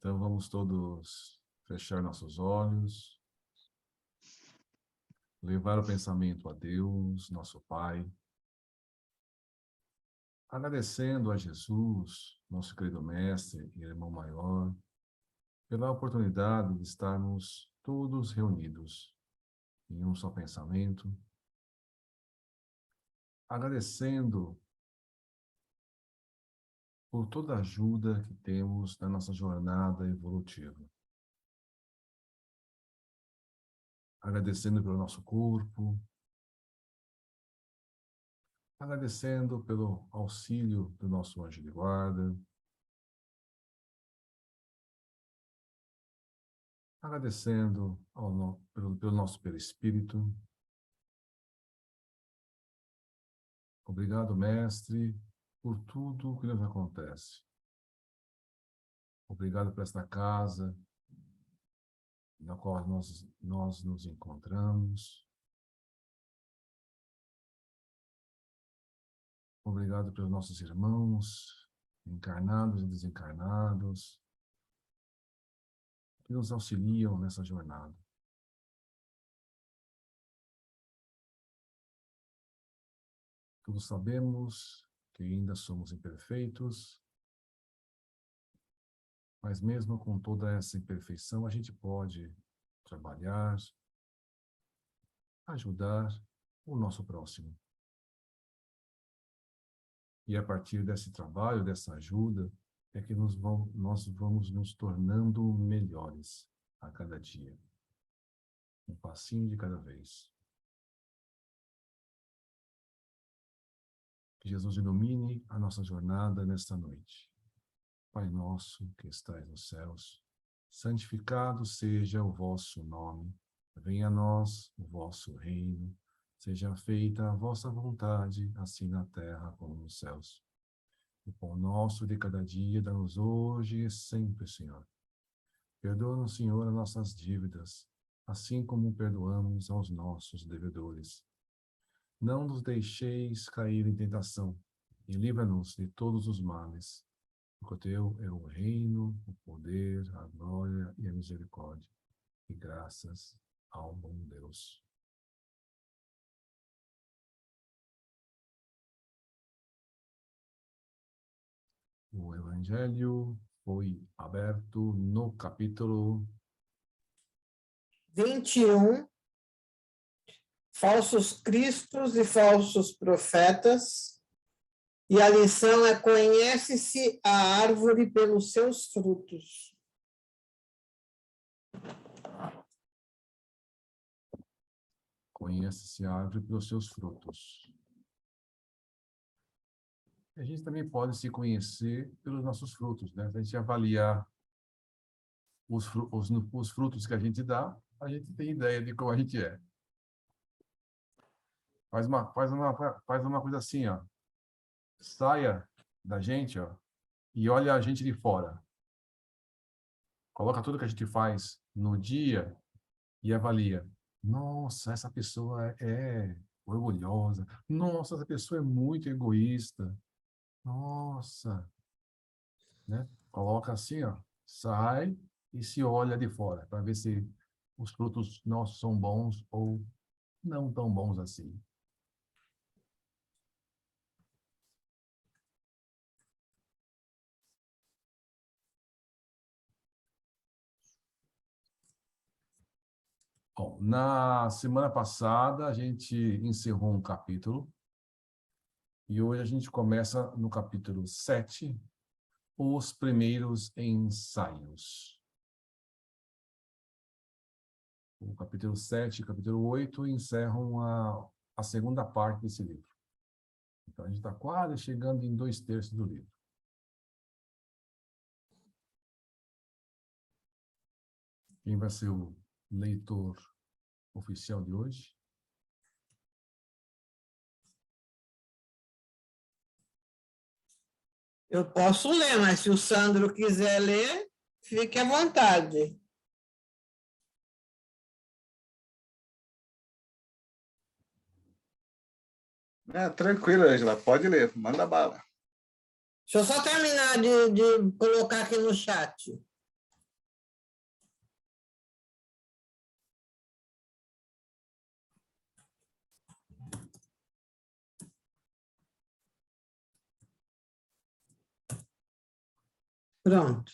Então, vamos todos fechar nossos olhos, levar o pensamento a Deus, nosso Pai, agradecendo a Jesus, nosso querido Mestre e irmão maior, pela oportunidade de estarmos todos reunidos em um só pensamento, agradecendo por toda a ajuda que temos na nossa jornada evolutiva. Agradecendo pelo nosso corpo, agradecendo pelo auxílio do nosso anjo de guarda, agradecendo pelo nosso perispírito. Obrigado, Mestre, por tudo que nos acontece. Obrigado por esta casa na qual nós nos encontramos. Obrigado pelos nossos irmãos, encarnados e desencarnados, que nos auxiliam nessa jornada. Todos sabemos que ainda somos imperfeitos, mas mesmo com toda essa imperfeição, a gente pode trabalhar, ajudar o nosso próximo. E a partir desse trabalho, dessa ajuda, é que nós vamos nos tornando melhores a cada dia. Um passinho de cada vez. Que Jesus ilumine a nossa jornada nesta noite. Pai nosso que estais nos céus, santificado seja o vosso nome. Venha a nós o vosso reino. Seja feita a vossa vontade, assim na terra como nos céus. O pão nosso de cada dia dá-nos hoje e sempre, Senhor. Perdoa-nos, Senhor, as nossas dívidas, assim como perdoamos aos nossos devedores. Não nos deixeis cair em tentação, e livra-nos de todos os males. Porque teu é o reino, o poder, a glória e a misericórdia. E graças ao bom Deus. O Evangelho foi aberto no capítulo 21, falsos cristos e falsos profetas, e a lição é: conhece-se a árvore pelos seus frutos. Conhece-se a árvore pelos seus frutos. A gente também pode se conhecer pelos nossos frutos, né? Se a gente avaliar os frutos que a gente dá, a gente tem ideia de como a gente é. Faz uma coisa assim, ó. Saia da gente, ó, e olha a gente de fora. Coloca tudo que a gente faz no dia e avalia. Nossa, essa pessoa é orgulhosa. Nossa, essa pessoa é muito egoísta. Nossa, né? Coloca assim, ó, sai e se olha de fora para ver se os frutos nossos são bons ou não tão bons assim. Bom, na semana passada a gente encerrou um capítulo e hoje a gente começa no capítulo 7, os primeiros ensaios. O capítulo 7 e o capítulo 8 encerram a segunda parte desse livro. Então, a gente está quase chegando em 2/3 do livro. Quem vai ser o leitor oficial de hoje? Eu posso ler, mas se o Sandro quiser ler, fique à vontade. Tranquilo, Ângela, pode ler, manda bala. Deixa eu só terminar de colocar aqui no chat. Pronto.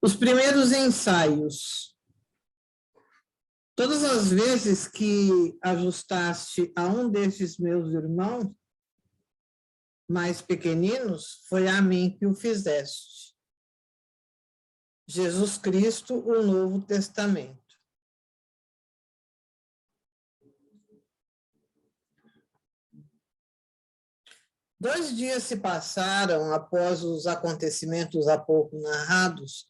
Os primeiros ensaios. Todas as vezes que ajustaste a um destes meus irmãos mais pequeninos, foi a mim que o fizeste. Jesus Cristo, o Novo Testamento. Dois dias se passaram após os acontecimentos há pouco narrados,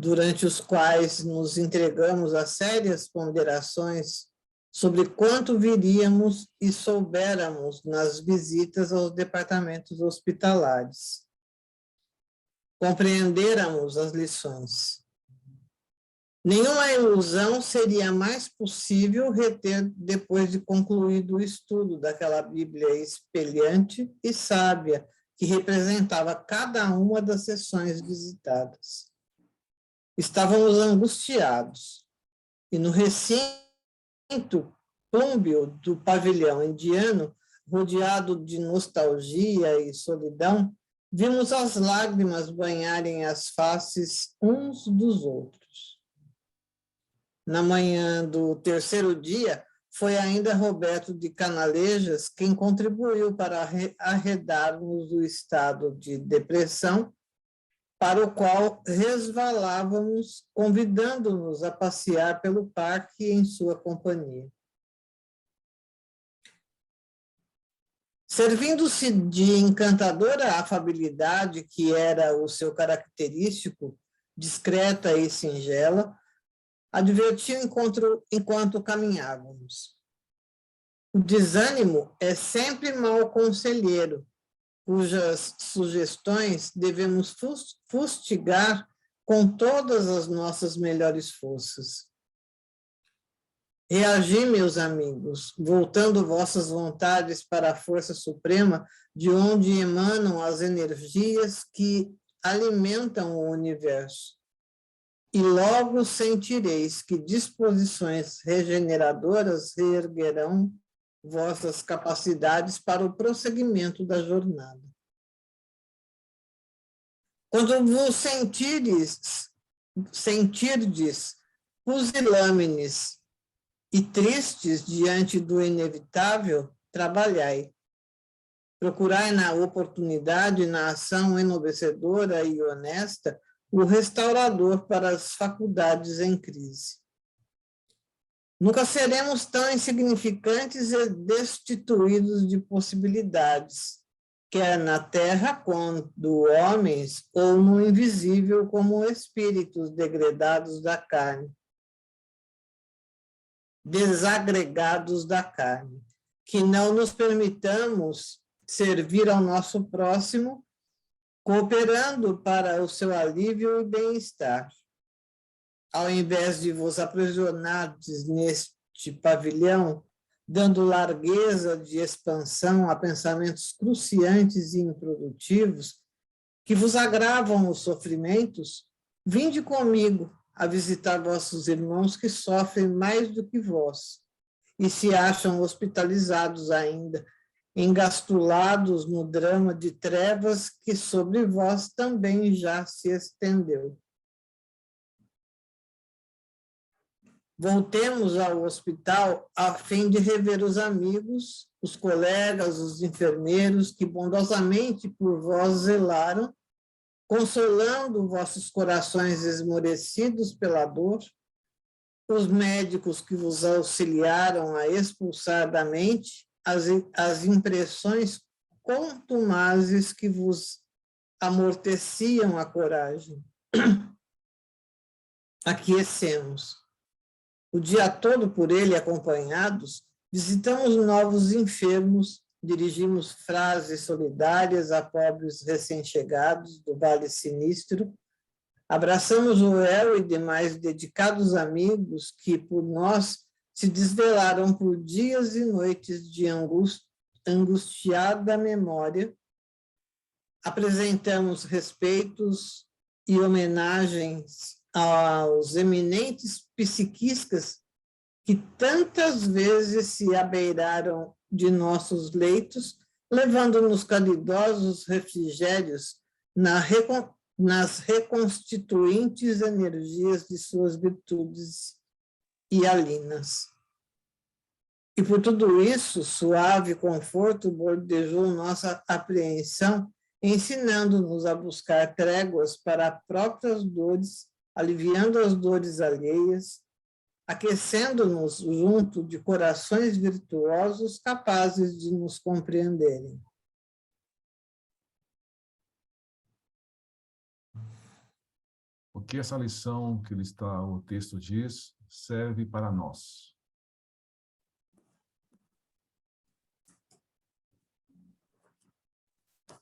durante os quais nos entregamos a sérias ponderações sobre quanto viríamos e soubéramos nas visitas aos departamentos hospitalares. Compreendêramos as lições. Nenhuma ilusão seria mais possível reter depois de concluído o estudo daquela Bíblia espelhante e sábia que representava cada uma das sessões visitadas. Estávamos angustiados, e no recinto plúmbeo do pavilhão indiano, rodeado de nostalgia e solidão, vimos as lágrimas banharem as faces uns dos outros. Na manhã do terceiro dia, foi ainda Roberto de Canalejas quem contribuiu para arredarmos o estado de depressão para o qual resvalávamos, convidando-nos a passear pelo parque em sua companhia. Servindo-se de encantadora afabilidade, que era o seu característico, discreta e singela, advertiu enquanto caminhávamos. O desânimo é sempre mau conselheiro, cujas sugestões devemos fustigar com todas as nossas melhores forças. Reagi, meus amigos, voltando vossas vontades para a força suprema, de onde emanam as energias que alimentam o universo. E logo sentireis que disposições regeneradoras reerguerão vossas capacidades para o prosseguimento da jornada. Quando vos sentirdes pusilâmines e tristes diante do inevitável, trabalhai. Procurai na oportunidade, na ação enobrecedora e honesta, o restaurador para as faculdades em crise. Nunca seremos tão insignificantes e destituídos de possibilidades, quer na terra quando homens, ou no invisível como espíritos degredados da carne, desagregados da carne, que não nos permitamos servir ao nosso próximo, cooperando para o seu alívio e bem-estar. Ao invés de vos aprisionardes neste pavilhão, dando largueza de expansão a pensamentos cruciantes e improdutivos, que vos agravam os sofrimentos, vinde comigo a visitar vossos irmãos que sofrem mais do que vós, e se acham hospitalizados ainda, engastulados no drama de trevas que sobre vós também já se estendeu. Voltemos ao hospital a fim de rever os amigos, os colegas, os enfermeiros que bondosamente por vós zelaram, consolando vossos corações esmorecidos pela dor, os médicos que vos auxiliaram a expulsar da mente as impressões contumazes que vos amorteciam a coragem. Aquecemos. O dia todo por ele acompanhados, visitamos novos enfermos, dirigimos frases solidárias a pobres recém-chegados do Vale Sinistro, abraçamos o El e demais dedicados amigos que, por nós, se desvelaram por dias e noites de angustiada memória, apresentamos respeitos e homenagens aos eminentes psiquistas que tantas vezes se abeiraram de nossos leitos levando-nos calidosos refrigérios nas reconstituintes energias de suas virtudes hialinas. E por tudo isso, suave conforto bordejou nossa apreensão, ensinando-nos a buscar tréguas para próprias dores, aliviando as dores alheias, aquecendo-nos junto de corações virtuosos capazes de nos compreenderem. O que essa lição que o texto diz, serve para nós.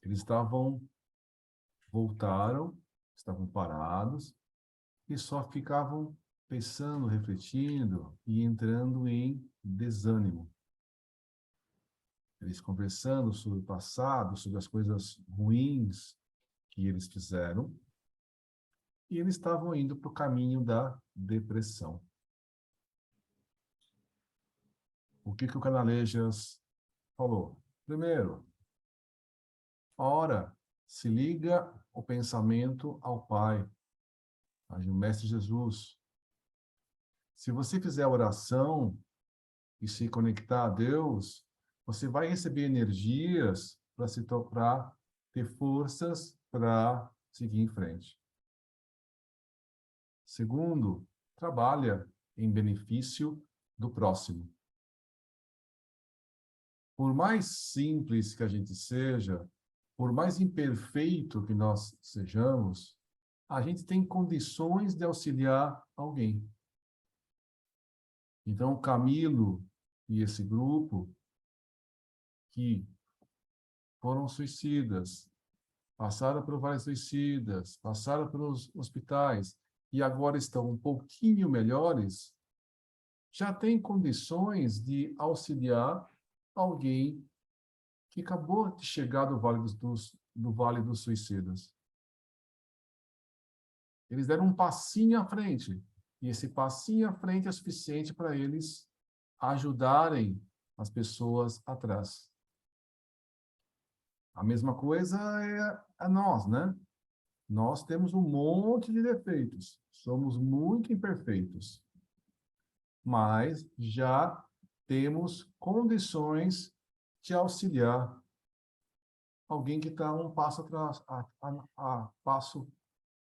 Eles voltaram, estavam parados e só ficavam pensando, refletindo e entrando em desânimo. Eles conversando sobre o passado, sobre as coisas ruins que eles fizeram, e eles estavam indo para o caminho da depressão. O que o Canalejas falou? Primeiro, ora, se liga o pensamento ao Pai, ao Mestre Jesus. Se você fizer a oração e se conectar a Deus, você vai receber energias para ter forças para seguir em frente. Segundo, trabalha em benefício do próximo. Por mais simples que a gente seja, por mais imperfeito que nós sejamos, a gente tem condições de auxiliar alguém. Então, o Camilo e esse grupo que foram suicidas, passaram por vários suicidas, passaram pelos hospitais e agora estão um pouquinho melhores, já têm condições de auxiliar alguém que acabou de chegar do Vale dos Suicidas. Eles deram um passinho à frente. E esse passinho à frente é suficiente para eles ajudarem as pessoas atrás. A mesma coisa é a nós, né? Nós temos um monte de defeitos. Somos muito imperfeitos. Mas já temos condições de auxiliar alguém que está um passo atrás, passo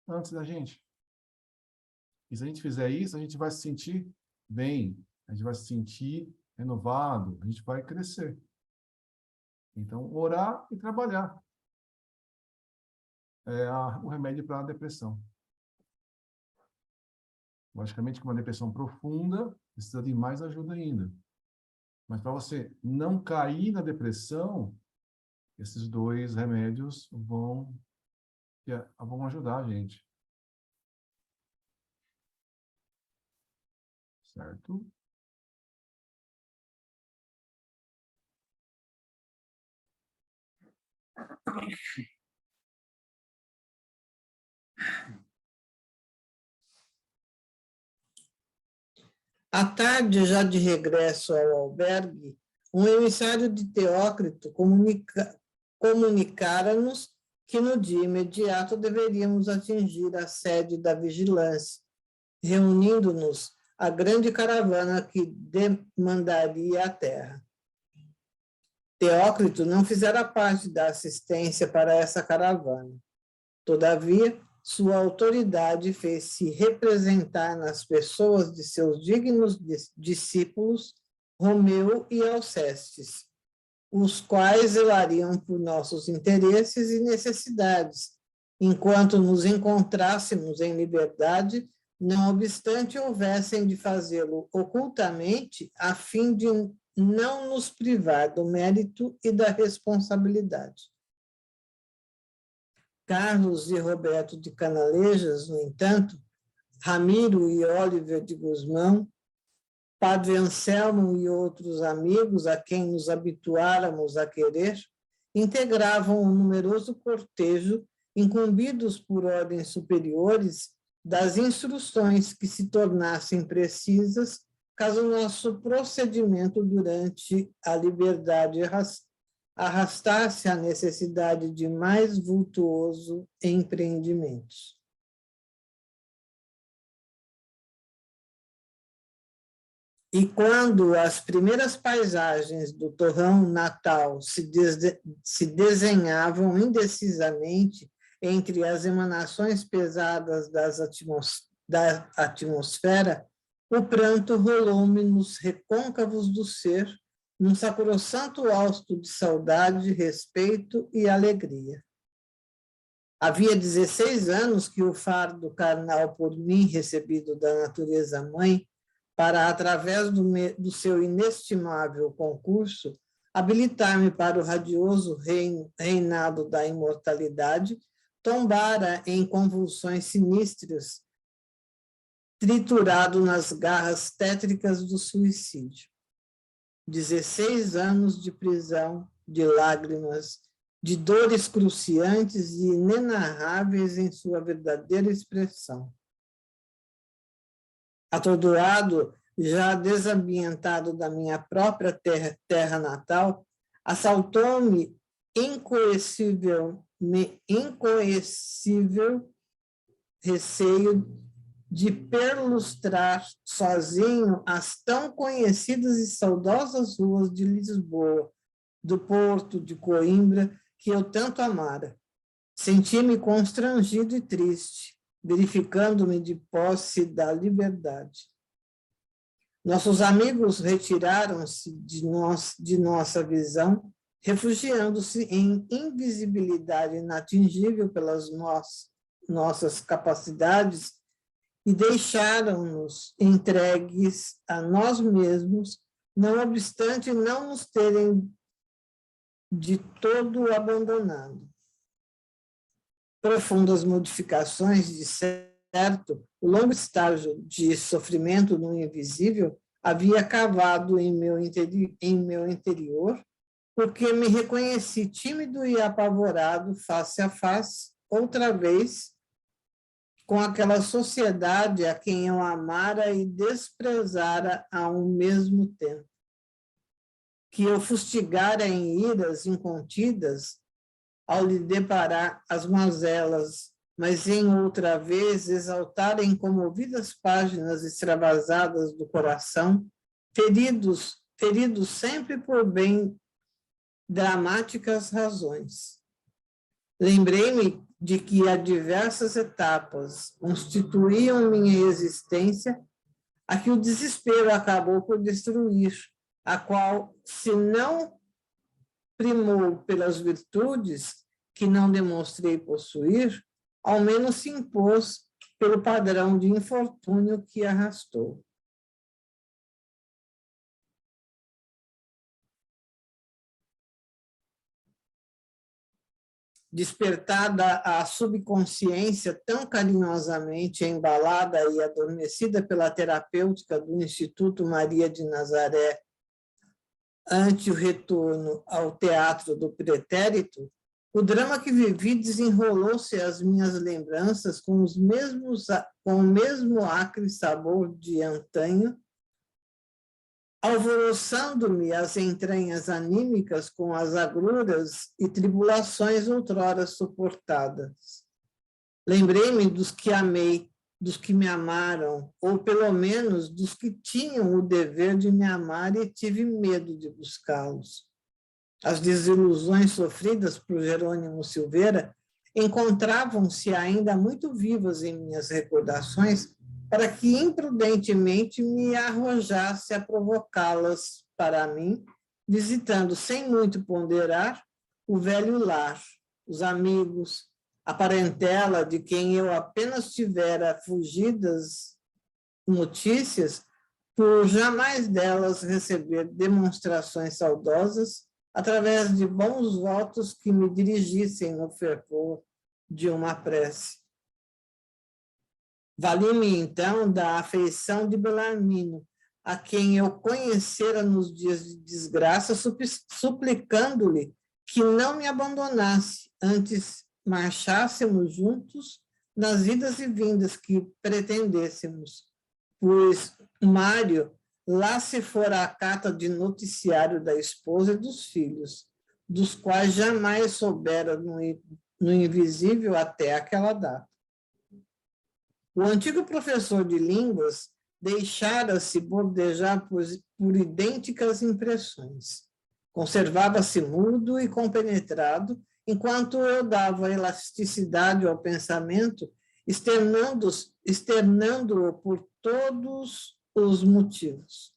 antes da gente. E se a gente fizer isso, a gente vai se sentir bem, a gente vai se sentir renovado, a gente vai crescer. Então, orar e trabalhar é o remédio para a depressão. Logicamente que uma depressão profunda precisa de mais ajuda ainda. Mas para você não cair na depressão, esses dois remédios vão ajudar a gente. Certo? À tarde, já de regresso ao albergue, um emissário de Teócrito comunicara-nos que no dia imediato deveríamos atingir a sede da vigilância, reunindo-nos a grande caravana que demandaria a terra. Teócrito não fizera parte da assistência para essa caravana. Todavia, sua autoridade fez-se representar nas pessoas de seus dignos discípulos, Romeu e Alcestes, os quais zelariam por nossos interesses e necessidades, enquanto nos encontrássemos em liberdade, não obstante houvessem de fazê-lo ocultamente, a fim de não nos privar do mérito e da responsabilidade. Carlos e Roberto de Canalejas, no entanto, Ramiro e Oliver de Guzmão, Padre Anselmo e outros amigos a quem nos habituáramos a querer, integravam um numeroso cortejo, incumbidos por ordens superiores das instruções que se tornassem precisas caso nosso procedimento durante a liberdade arrastasse a necessidade de mais vultuoso empreendimentos. E quando as primeiras paisagens do torrão natal se desenhavam indecisamente entre as emanações pesadas da atmosfera, o pranto rolou-me nos recôncavos do ser, num sacrossanto hausto de saudade, respeito e alegria. Havia 16 anos que o fardo carnal por mim recebido da natureza-mãe, para, através do seu inestimável concurso, habilitar-me para o radioso reinado da imortalidade, tombara em convulsões sinistras, triturado nas garras tétricas do suicídio. 16 anos de prisão, de lágrimas, de dores cruciantes e inenarráveis em sua verdadeira expressão. Atordoado, já desambientado da minha própria terra natal, assaltou-me incoercível receio de perlustrar sozinho as tão conhecidas e saudosas ruas de Lisboa, do Porto, de Coimbra, que eu tanto amara. Senti-me constrangido e triste, verificando-me de posse da liberdade. Nossos amigos retiraram-se de nossa visão, refugiando-se em invisibilidade inatingível pelas nossas capacidades e deixaram-nos entregues a nós mesmos, não obstante não nos terem de todo abandonado. Profundas modificações, de certo, o longo estágio de sofrimento no invisível havia cavado em meu interior, porque me reconheci tímido e apavorado face a face, outra vez, com aquela sociedade a quem eu amara e desprezara ao mesmo tempo, que eu fustigara em iras incontidas ao lhe deparar as mazelas, mas em outra vez exaltar em comovidas páginas extravasadas do coração, feridos sempre por bem dramáticas razões. Lembrei-me de que há diversas etapas constituíam minha existência, a que o desespero acabou por destruir, a qual, se não primou pelas virtudes que não demonstrei possuir, ao menos se impôs pelo padrão de infortúnio que arrastou. Despertada a subconsciência tão carinhosamente embalada e adormecida pela terapêutica do Instituto Maria de Nazaré, ante o retorno ao teatro do pretérito, o drama que vivi desenrolou-se às minhas lembranças com o mesmo acre sabor de antanho, alvoroçando-me as entranhas anímicas com as agruras e tribulações outrora suportadas. Lembrei-me dos que amei, dos que me amaram, ou pelo menos dos que tinham o dever de me amar e tive medo de buscá-los. As desilusões sofridas por Jerônimo Silveira encontravam-se ainda muito vivas em minhas recordações, para que imprudentemente me arrojasse a provocá-las para mim, visitando sem muito ponderar o velho lar, os amigos, a parentela de quem eu apenas tivera fugidas notícias, por jamais delas receber demonstrações saudosas através de bons votos que me dirigissem no fervor de uma prece. Vali-me, então, da afeição de Belarmino, a quem eu conhecera nos dias de desgraça, suplicando-lhe que não me abandonasse, antes marchássemos juntos nas idas e vindas que pretendêssemos, pois Mário lá se fora à cata de noticiário da esposa e dos filhos, dos quais jamais soubera no invisível até aquela data. O antigo professor de línguas deixara-se bordejar por idênticas impressões. Conservava-se mudo e compenetrado, enquanto eu dava elasticidade ao pensamento, externando-o por todos os motivos.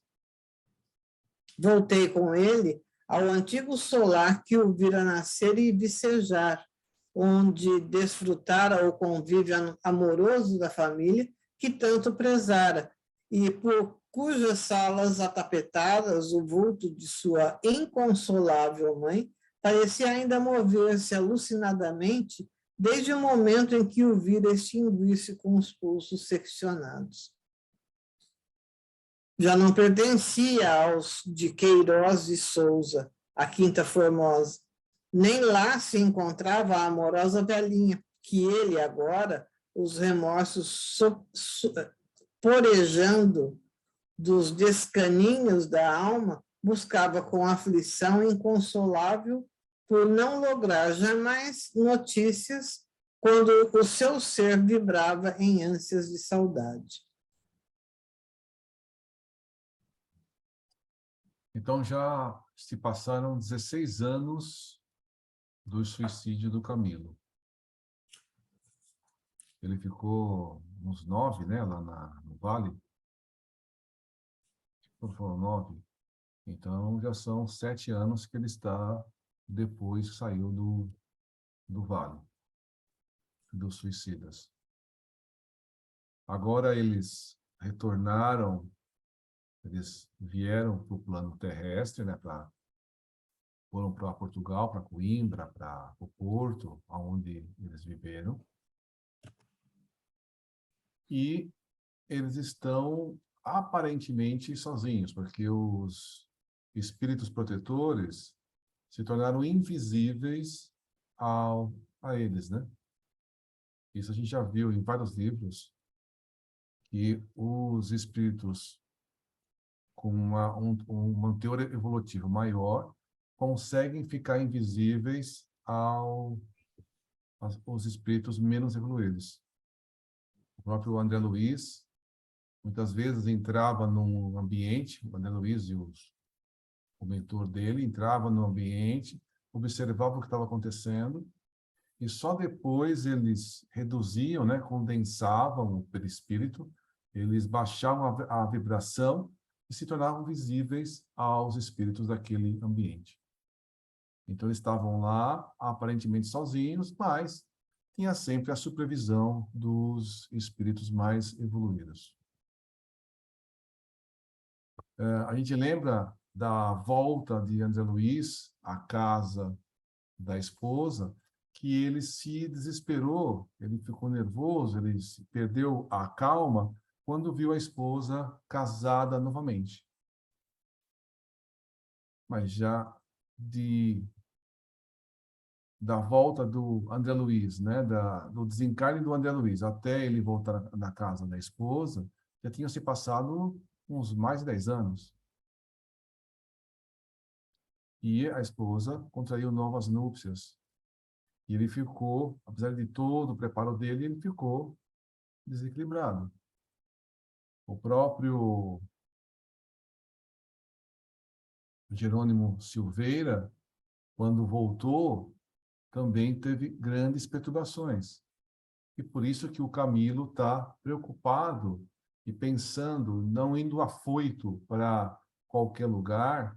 Voltei com ele ao antigo solar que o vira nascer e vicejar, onde desfrutara o convívio amoroso da família que tanto prezara, e por cujas salas atapetadas o vulto de sua inconsolável mãe parecia ainda mover-se alucinadamente desde o momento em que o vira extinguir-se com os pulsos seccionados. Já não pertencia aos de Queiroz e Souza, a Quinta Formosa. Nem lá se encontrava a amorosa velhinha, que ele agora, os remorsos porejando dos descaninhos da alma, buscava com aflição inconsolável por não lograr jamais notícias quando o seu ser vibrava em ânsias de saudade. Então já se passaram 16 anos do suicídio do Camilo. Ele ficou uns 9, né, lá no Vale. Foram 9. Então já são 7 anos que ele está, depois que saiu do Vale, dos suicidas. Agora eles retornaram, eles vieram para o plano terrestre, né, foram para Portugal, para Coimbra, para o Porto, onde eles viveram. E eles estão aparentemente sozinhos, porque os espíritos protetores se tornaram invisíveis a eles, né? Isso a gente já viu em vários livros, que os espíritos com um teor evolutivo maior conseguem ficar invisíveis aos espíritos menos evoluídos. O próprio André Luiz, muitas vezes entrava num ambiente, o André Luiz e o mentor dele entrava no ambiente, observava o que estava acontecendo, e só depois eles reduziam, né, condensavam o perispírito, eles baixavam a vibração e se tornavam visíveis aos espíritos daquele ambiente. Então eles estavam lá, aparentemente sozinhos, mas tinha sempre a supervisão dos espíritos mais evoluídos. A gente lembra da volta de André Luiz à casa da esposa, que ele se desesperou, ele ficou nervoso, ele perdeu a calma quando viu a esposa casada novamente. Mas já da volta do André Luiz, né, do desencarne do André Luiz, até ele voltar na casa da esposa, já tinham se passado uns mais de 10 anos. E a esposa contraiu novas núpcias. E ele ficou, apesar de todo o preparo dele, ele ficou desequilibrado. O próprio Jerônimo Silveira, quando voltou, também teve grandes perturbações. E por isso que o Camilo está preocupado e pensando, não indo afoito para qualquer lugar,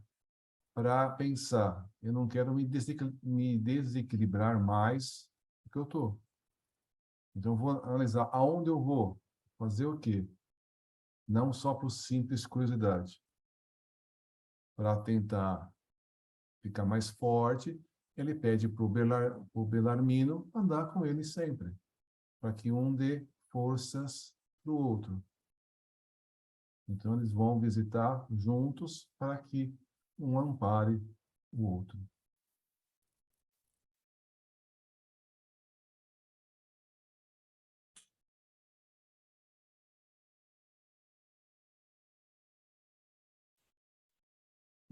para pensar, eu não quero me desequilibrar mais do que eu estou. Então, eu vou analisar aonde eu vou, fazer o quê? Não só por simples curiosidade. Para tentar ficar mais forte, ele pede para o Belarmino andar com ele sempre, para que um dê forças para o outro. Então, eles vão visitar juntos para que um ampare o outro.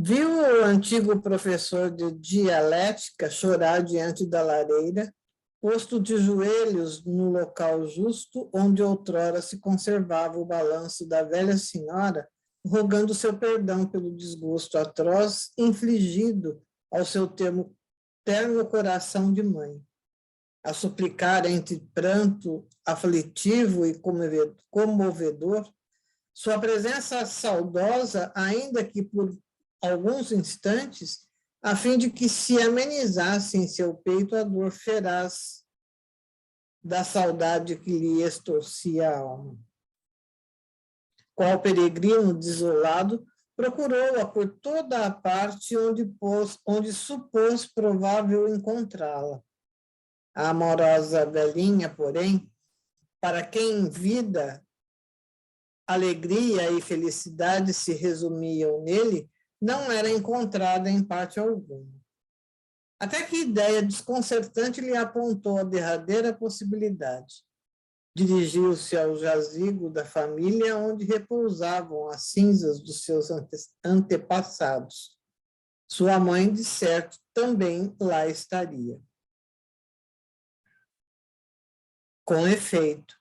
Viu o antigo professor de dialética chorar diante da lareira, posto de joelhos no local justo onde outrora se conservava o balanço da velha senhora, rogando seu perdão pelo desgosto atroz infligido ao seu terno coração de mãe. A suplicar entre pranto aflitivo e comovedor, sua presença saudosa, ainda que por alguns instantes, a fim de que se amenizasse em seu peito a dor feraz da saudade que lhe extorcia a alma. Qual peregrino desolado, procurou-a por toda a parte onde supôs provável encontrá-la. A amorosa velhinha, porém, para quem vida, alegria e felicidade se resumiam nele, não era encontrada em parte alguma. Até que ideia desconcertante lhe apontou a derradeira possibilidade. Dirigiu-se ao jazigo da família onde repousavam as cinzas dos seus antepassados. Sua mãe, de certo, também lá estaria. Com efeito,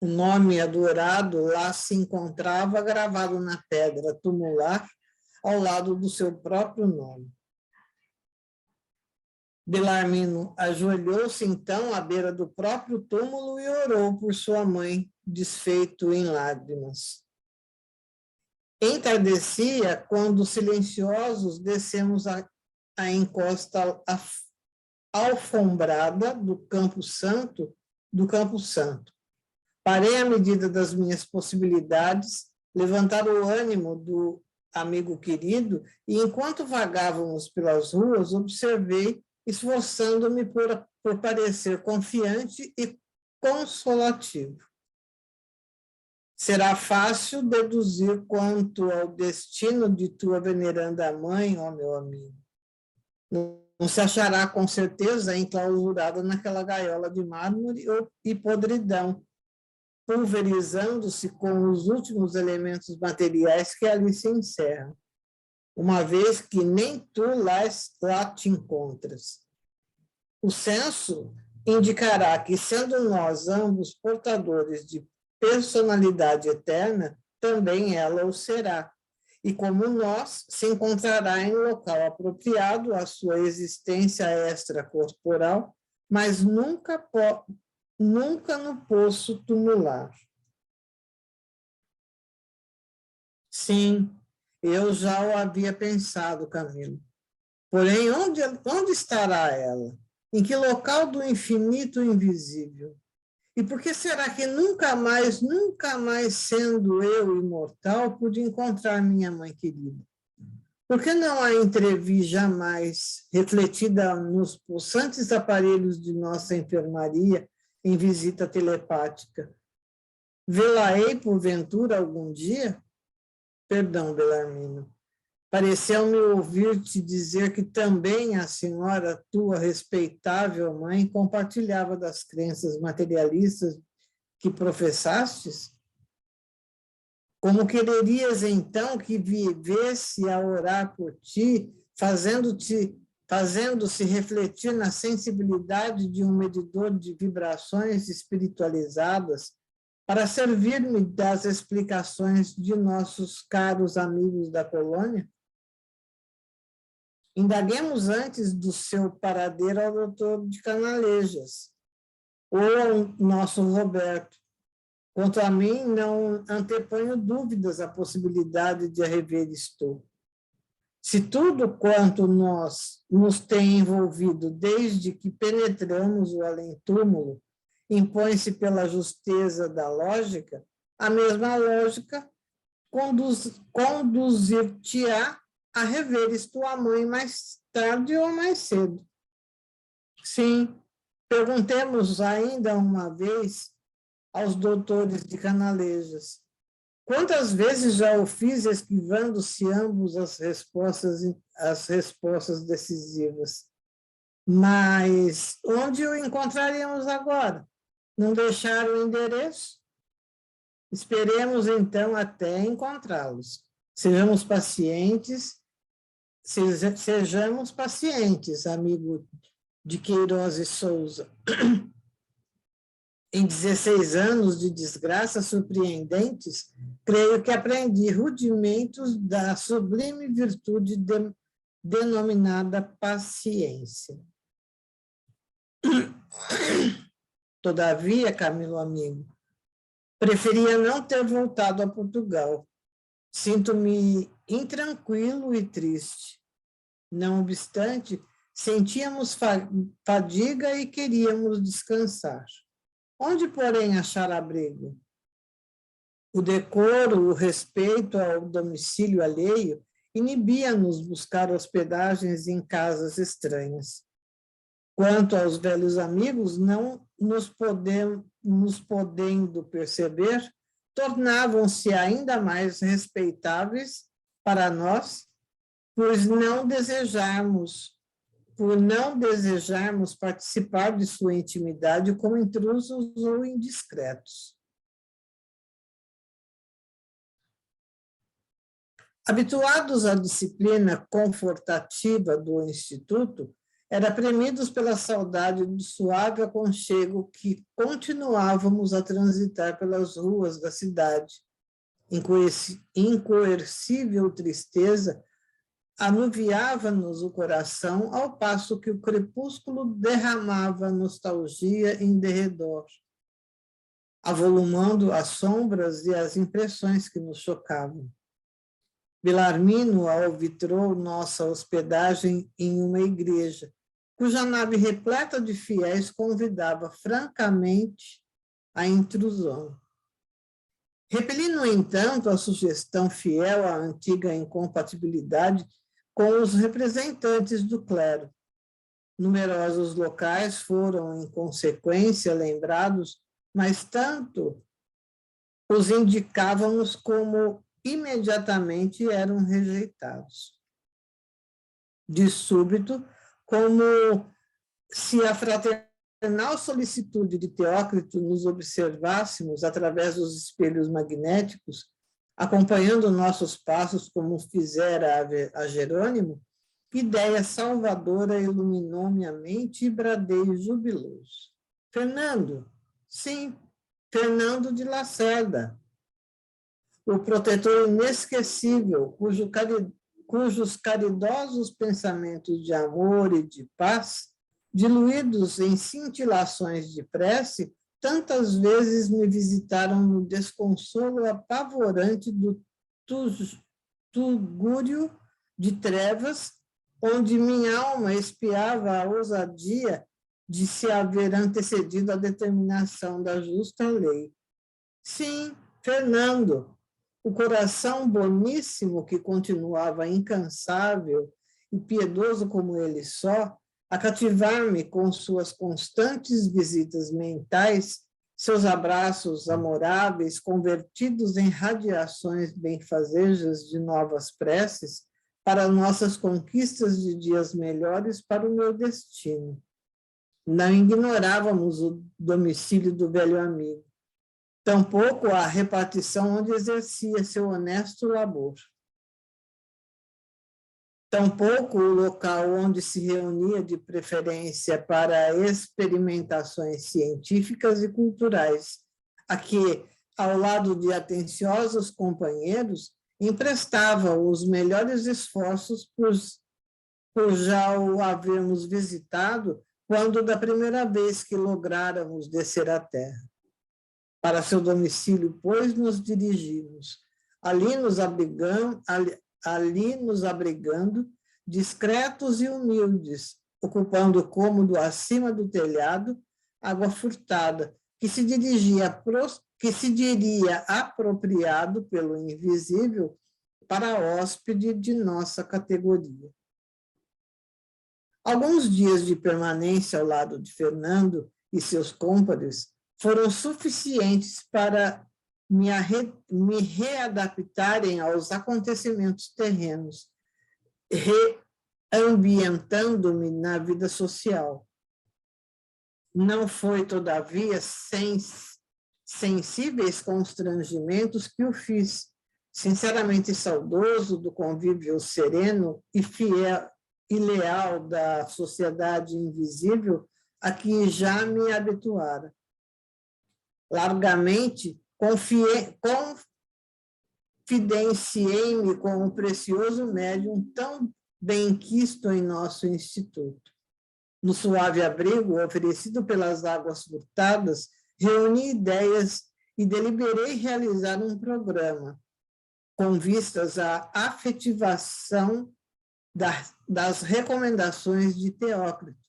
o nome adorado lá se encontrava gravado na pedra tumular ao lado do seu próprio nome. Belarmino ajoelhou-se então à beira do próprio túmulo e orou por sua mãe, desfeito em lágrimas. Entardecia quando, silenciosos, descemos a encosta alfombrada do Campo Santo. Parei à medida das minhas possibilidades, levantar o ânimo do amigo querido, e enquanto vagávamos pelas ruas, observei, esforçando-me por parecer confiante e consolativo. Será fácil deduzir quanto ao destino de tua veneranda mãe, ó meu amigo. Não se achará com certeza enclausurada naquela gaiola de mármore e podridão, pulverizando-se com os últimos elementos materiais que ali se encerram, uma vez que nem tu lá te encontras. O censo indicará que, sendo nós ambos portadores de personalidade eterna, também ela o será, e como nós, se encontrará em local apropriado à sua existência extracorporal, mas nunca no poço tumular. Sim, eu já o havia pensado, Camilo. Porém, onde estará ela? Em que local do infinito invisível? E por que será que nunca mais, sendo eu imortal, pude encontrar minha mãe querida? Por que não a entrevi jamais, refletida nos pulsantes aparelhos de nossa enfermaria, em visita telepática? Vê-la-ei, porventura, algum dia? Perdão, Belarmino. Pareceu-me ouvir-te dizer que também a senhora, tua respeitável mãe, compartilhava das crenças materialistas que professastes? Como quererias, então, que vivesse a orar por ti, fazendo-se refletir na sensibilidade de um medidor de vibrações espiritualizadas, para servir-me das explicações de nossos caros amigos da colônia? Indaguemos antes do seu paradeiro ao doutor de Canalejas, ou ao nosso Roberto. Quanto a mim, não anteponho dúvidas à possibilidade de a rever estou. Se tudo quanto nos tem envolvido desde que penetramos o além-túmulo impõe-se pela justeza da lógica, a mesma lógica conduzir-te-á a reveres tua mãe mais tarde ou mais cedo. Sim, perguntemos ainda uma vez aos doutores de Canalejas. Quantas vezes já o fiz esquivando-se ambos as respostas decisivas? Mas onde o encontraríamos agora? Não deixar o endereço? Esperemos, então, até encontrá-los. Sejamos pacientes Sejamos pacientes, amigo de Queiroz e Souza. Em 16 anos de desgraças surpreendentes, creio que aprendi rudimentos da sublime virtude denominada paciência. Todavia, Camilo amigo, preferia não ter voltado a Portugal. Sinto-me intranquilo e triste. Não obstante, sentíamos fadiga e queríamos descansar. Onde, porém, achar abrigo? O decoro, o respeito ao domicílio alheio inibia-nos buscar hospedagens em casas estranhas. Quanto aos velhos amigos, não nos podendo perceber, tornavam-se ainda mais respeitáveis para nós, por não desejarmos participar de sua intimidade como intrusos ou indiscretos. Habituados à disciplina confortativa do Instituto, era premidos pela saudade do suave aconchego que continuávamos a transitar pelas ruas da cidade. Incoercível tristeza anuviava-nos o coração, ao passo que o crepúsculo derramava nostalgia em derredor, avolumando as sombras e as impressões que nos chocavam. Belarmino alvitrou nossa hospedagem em uma igreja, cuja nave repleta de fiéis convidava francamente à intrusão. Repeli, no entanto, a sugestão fiel à antiga incompatibilidade com os representantes do clero. Numerosos locais foram, em consequência, lembrados, mas tanto os indicávamos como imediatamente eram rejeitados. De súbito, como se a fraternal solicitude de Teócrito nos observássemos através dos espelhos magnéticos, acompanhando nossos passos como fizera a Jerônimo, ideia salvadora iluminou minha mente e bradei jubiloso. Fernando, sim, Fernando de Lacerda, o protetor inesquecível, cujos caridosos pensamentos de amor e de paz, diluídos em cintilações de prece, tantas vezes me visitaram no desconsolo apavorante do tugúrio de trevas, onde minha alma espiava a ousadia de se haver antecedido a determinação da justa lei. Sim, Fernando, o coração boníssimo que continuava incansável e piedoso como ele só, a cativar-me com suas constantes visitas mentais, seus abraços amoráveis convertidos em radiações benfazejas de novas preces para nossas conquistas de dias melhores para o meu destino. Não ignorávamos o domicílio do velho amigo, tampouco a repartição onde exercia seu honesto labor. Tampouco o local onde se reunia de preferência para experimentações científicas e culturais, a que, ao lado de atenciosos companheiros, emprestava os melhores esforços por já o havermos visitado quando da primeira vez que lográramos descer à terra. Para seu domicílio, pois, nos dirigimos. Ali nos abrigando, discretos e humildes, ocupando o cômodo acima do telhado, água furtada, que se diria apropriado pelo invisível para hóspede de nossa categoria. Alguns dias de permanência ao lado de Fernando e seus cômpadres foram suficientes para me readaptarem aos acontecimentos terrenos, reambientando-me na vida social. Não foi, todavia, sem sensíveis constrangimentos que o fiz, sinceramente saudoso do convívio sereno e fiel e leal da sociedade invisível a que já me habituara. Largamente confidenciei-me com um precioso médium tão bem-quisto em nosso instituto. No suave abrigo oferecido pelas águas furtadas, reuni ideias e deliberei realizar um programa com vistas à afetivação das recomendações de Teócrito.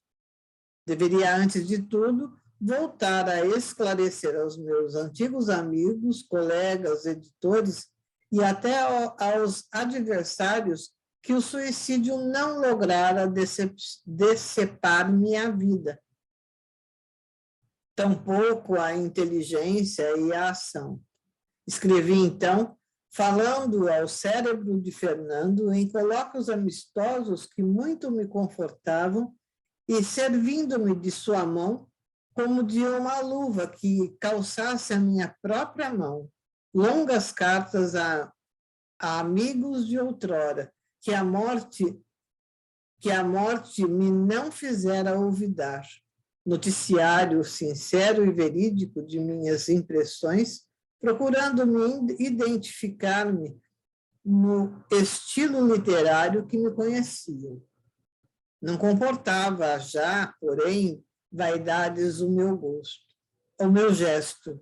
Deveria, antes de tudo, voltar a esclarecer aos meus antigos amigos, colegas, editores e até aos adversários que o suicídio não lograra decepar minha vida, tampouco a inteligência e a ação. Escrevi, então, falando ao cérebro de Fernando em colóquios amistosos que muito me confortavam e servindo-me de sua mão como de uma luva que calçasse a minha própria mão, longas cartas a amigos de outrora, que a morte me não fizera olvidar. Noticiário sincero e verídico de minhas impressões, procurando me identificar-me no estilo literário que me conheciam. Não comportava já, porém, vaidades o meu gosto, o meu gesto.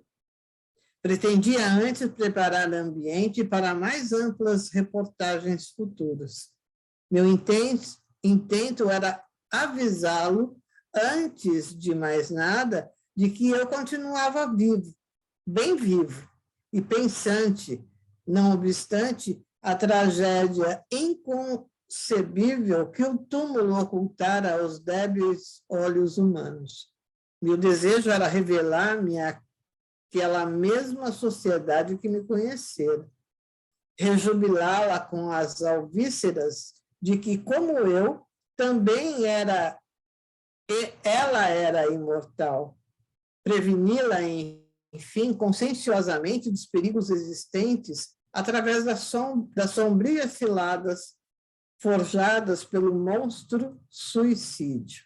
Pretendia antes preparar ambiente para mais amplas reportagens futuras. Meu intento era avisá-lo, antes de mais nada, de que eu continuava vivo, bem vivo e pensante, não obstante a tragédia inconcebível que o túmulo ocultara aos débeis olhos humanos. Meu desejo era revelar-me àquela mesma sociedade que me conhecera, rejubilá-la com as alvíceras de que, como eu, também ela era imortal, preveni-la, enfim, conscienciosamente dos perigos existentes através das sombrias ciladas forjadas pelo monstro suicídio.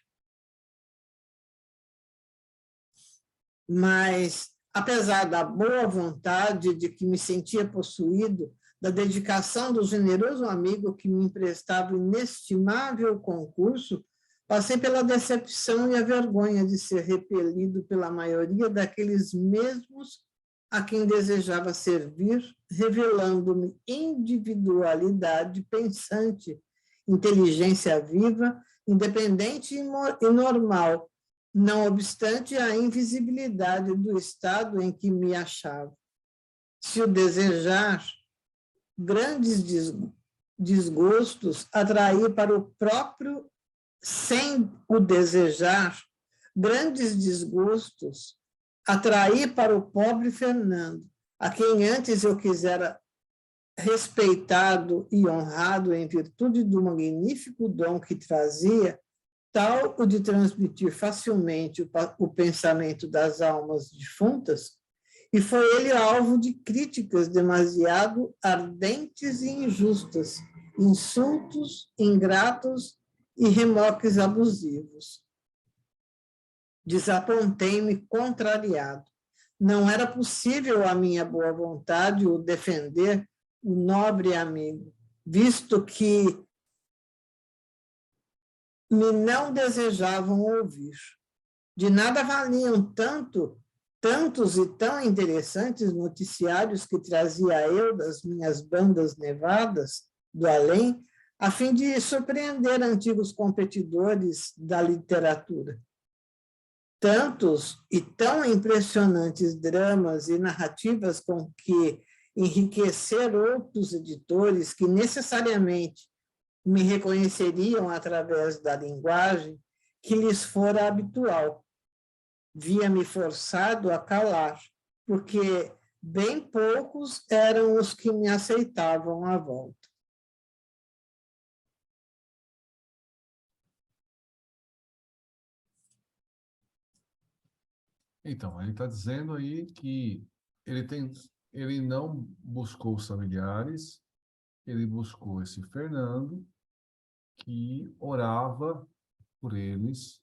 Mas, apesar da boa vontade de que me sentia possuído, da dedicação do generoso amigo que me emprestava inestimável concurso, passei pela decepção e a vergonha de ser repelido pela maioria daqueles mesmos a quem desejava servir, revelando-me individualidade pensante, inteligência viva, independente e normal, não obstante a invisibilidade do estado em que me achava. Se o desejar, grandes desgostos atrair para o próprio, sem o desejar, grandes desgostos atrair para o pobre Fernando, a quem antes eu quisera respeitado e honrado em virtude do magnífico dom que trazia, tal o de transmitir facilmente o pensamento das almas defuntas, e foi ele alvo de críticas demasiado ardentes e injustas, insultos ingratos e remoques abusivos. Desapontei-me contrariado. Não era possível a minha boa vontade o defender o nobre amigo, visto que me não desejavam ouvir. De nada valiam tantos e tão interessantes noticiários que trazia eu das minhas bandas nevadas do além, a fim de surpreender antigos competidores da literatura. Tantos e tão impressionantes dramas e narrativas com que enriquecer outros editores que necessariamente me reconheceriam através da linguagem que lhes fora habitual. Via-me forçado a calar, porque bem poucos eram os que me aceitavam à volta. Então, ele está dizendo aí que ele tem ele não buscou os familiares, ele buscou esse Fernando, que orava por eles,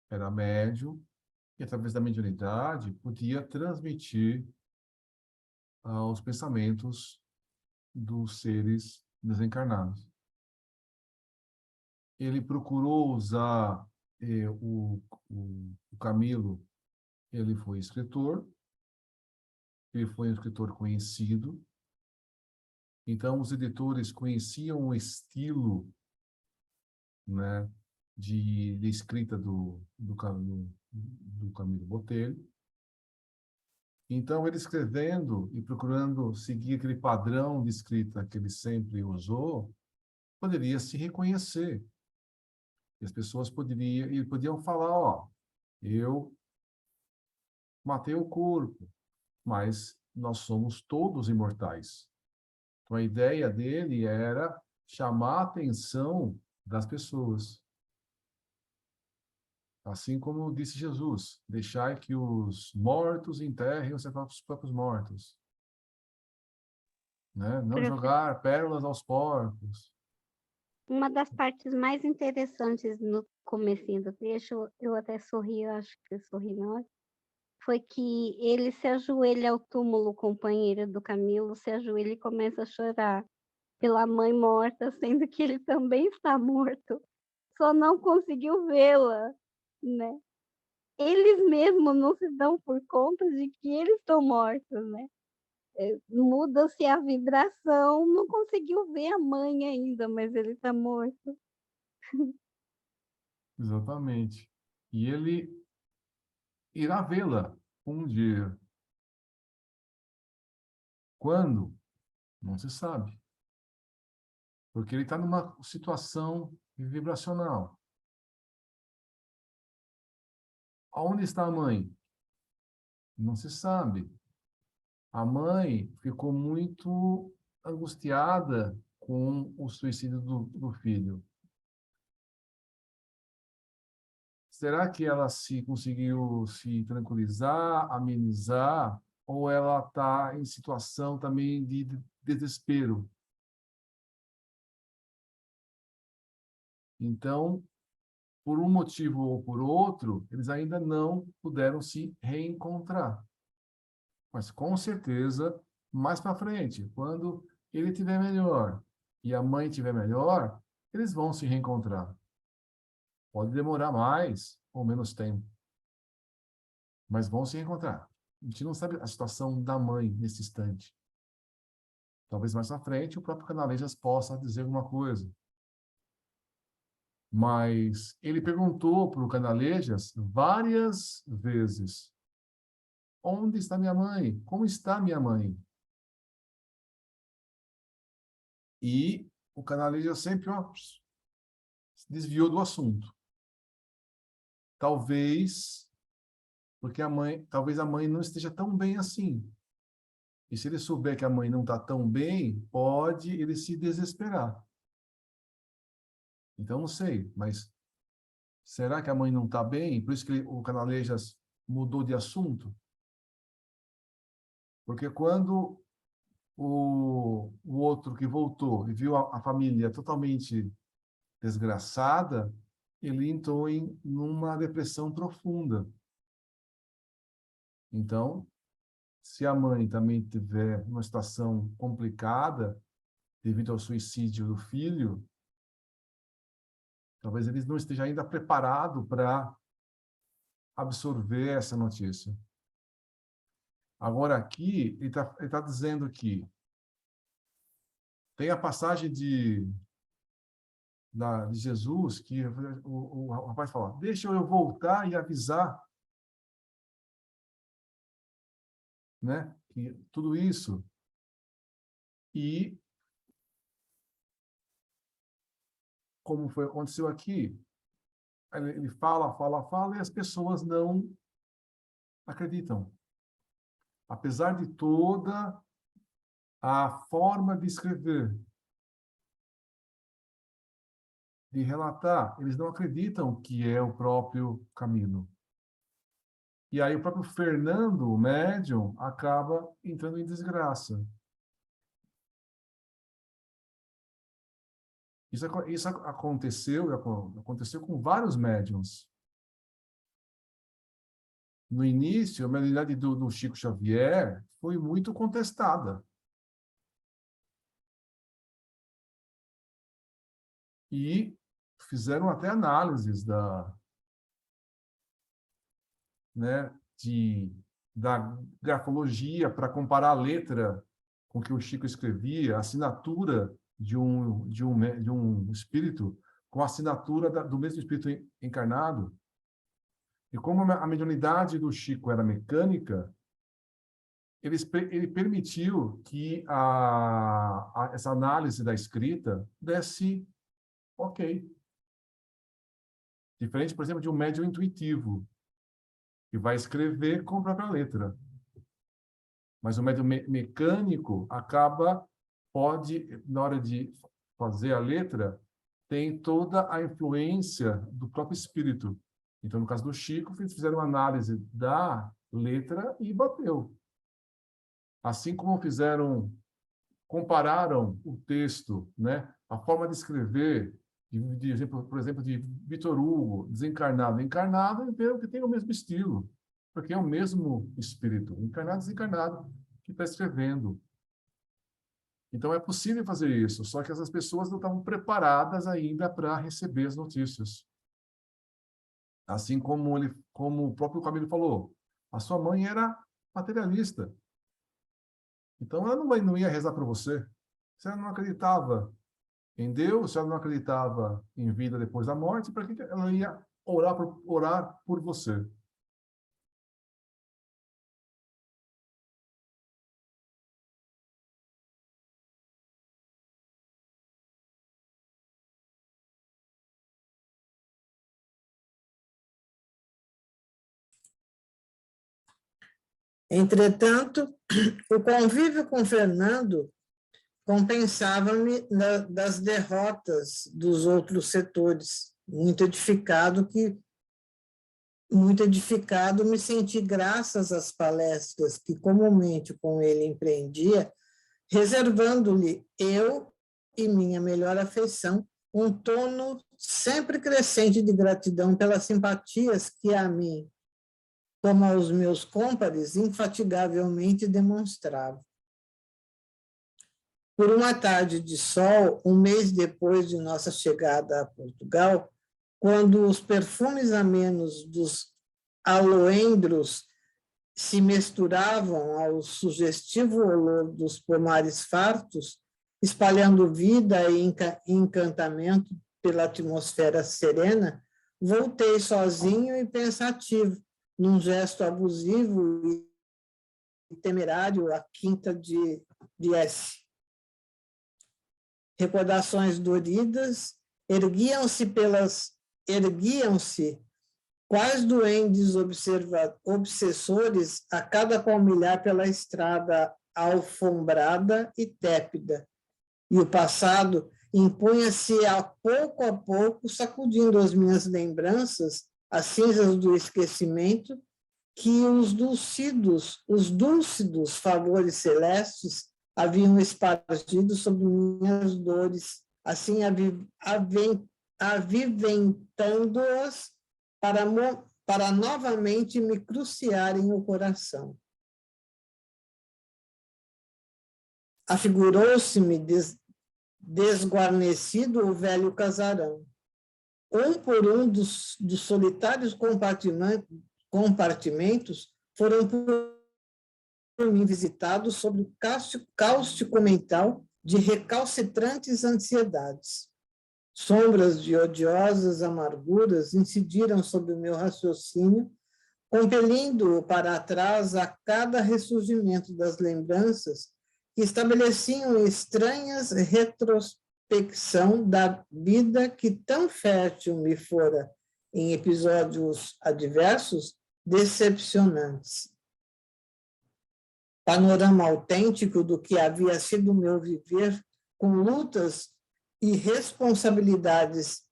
era médium, e através da mediunidade podia transmitir os pensamentos dos seres desencarnados. Ele procurou usar o Camilo, ele foi escritor, ele foi um escritor conhecido, então os editores conheciam o estilo, né, de escrita do Camilo Botelho. Então, ele escrevendo e procurando seguir aquele padrão de escrita que ele sempre usou, poderia se reconhecer. E as pessoas podiam falar, ó, eu matei o corpo, mas nós somos todos imortais. Então, a ideia dele era chamar a atenção das pessoas. Assim como disse Jesus, deixai que os mortos enterrem os seus próprios mortos. Né? Não jogar pérolas aos porcos. Uma das partes mais interessantes no comecinho do trecho, eu até sorri, eu acho que eu sorri na hora, foi que ele se ajoelha ao túmulo, o companheiro do Camilo se ajoelha e começa a chorar pela mãe morta, sendo que ele também está morto, só não conseguiu vê-la, né? Eles mesmos não se dão por conta de que eles estão mortos, né? Muda-se a vibração, não conseguiu ver a mãe ainda, mas ele está morto. Exatamente. E ele irá vê-la um dia. Quando? Não se sabe. Porque ele está numa situação vibracional. Aonde está a mãe? Não se sabe. A mãe ficou muito angustiada com o suicídio do filho. Será que ela se conseguiu se tranquilizar, amenizar, ou ela está em situação também de desespero? Então, por um motivo ou por outro, eles ainda não puderam se reencontrar. Mas com certeza, mais para frente, quando ele estiver melhor e a mãe estiver melhor, eles vão se reencontrar. Pode demorar mais ou menos tempo, mas vão se reencontrar. A gente não sabe a situação da mãe nesse instante. Talvez mais à frente o próprio Canalejas possa dizer alguma coisa. Mas ele perguntou para o Canalejas várias vezes: onde está minha mãe? Como está minha mãe? E o Canalejas sempre se desviou do assunto. Talvez porque talvez a mãe não esteja tão bem assim. E se ele souber que a mãe não está tão bem, pode ele se desesperar. Então, não sei, mas será que a mãe não está bem? Por isso que o Canalejas mudou de assunto? Porque quando o outro que voltou e viu a família totalmente desgraçada, ele entrou numa depressão profunda. Então, se a mãe também tiver uma situação complicada devido ao suicídio do filho, talvez eles não estejam ainda preparados para absorver essa notícia. Agora aqui, ele tá dizendo que tem a passagem de Jesus, que o rapaz fala, deixa eu voltar e avisar, né, que tudo isso. E, como aconteceu aqui, ele fala, e as pessoas não acreditam. Apesar de toda a forma de escrever, de relatar, eles não acreditam que é o próprio Camilo. E aí o próprio Fernando, o médium, acaba entrando em desgraça. Isso aconteceu com vários médiums. No início, a mediunidade do Chico Xavier foi muito contestada. E fizeram até análises da grafologia para comparar a letra com que o Chico escrevia, a assinatura de um espírito com a assinatura do mesmo espírito encarnado. E como a mediunidade do Chico era mecânica, ele permitiu que essa análise da escrita desse ok. Diferente, por exemplo, de um médium intuitivo, que vai escrever com a própria letra. Mas o médium mecânico pode, na hora de fazer a letra, tem toda a influência do próprio espírito. Então, no caso do Chico, fizeram uma análise da letra e bateu. Assim como compararam o texto, né, a forma de escrever, por exemplo, de Victor Hugo, desencarnado e encarnado, e viram que tem o mesmo estilo, porque é o mesmo espírito, encarnado e desencarnado, que está escrevendo. Então, é possível fazer isso, só que essas pessoas não estavam preparadas ainda para receber as notícias. Assim como o próprio Camilo falou, a sua mãe era materialista. Então, ela não ia rezar para você. Se ela não acreditava em Deus, se ela não acreditava em vida depois da morte, para que ela ia orar por você? Entretanto, o convívio com Fernando compensava-me das derrotas dos outros setores. Muito edificado me senti graças às palestras que comumente com ele empreendia, reservando-lhe eu e minha melhor afeição um tono sempre crescente de gratidão pelas simpatias que a mim, como aos meus cômpares, infatigavelmente demonstrava. Por uma tarde de sol, um mês depois de nossa chegada a Portugal, quando os perfumes amenos dos aloendros se misturavam ao sugestivo olor dos pomares fartos, espalhando vida e encantamento pela atmosfera serena, voltei sozinho e pensativo, num gesto abusivo e temerário à quinta de S. Recordações doridas erguiam-se quais duendes obsessores a cada palmilhar pela estrada alfombrada e tépida, e o passado impunha-se a pouco, sacudindo as minhas lembranças, as cinzas do esquecimento, que os dúlcidos favores celestes haviam espargido sobre minhas dores, assim aviventando-as para novamente me cruciarem o coração. Afigurou-se-me desguarnecido o velho casarão. Um por um dos solitários compartimentos foram por mim visitados sob o cáustico mental de recalcitrantes ansiedades. Sombras de odiosas amarguras incidiram sobre o meu raciocínio, compelindo-o para trás a cada ressurgimento das lembranças que estabeleciam estranhas retrospecção da vida que tão fértil me fora em episódios adversos, decepcionantes. Panorama autêntico do que havia sido o meu viver, com lutas e responsabilidades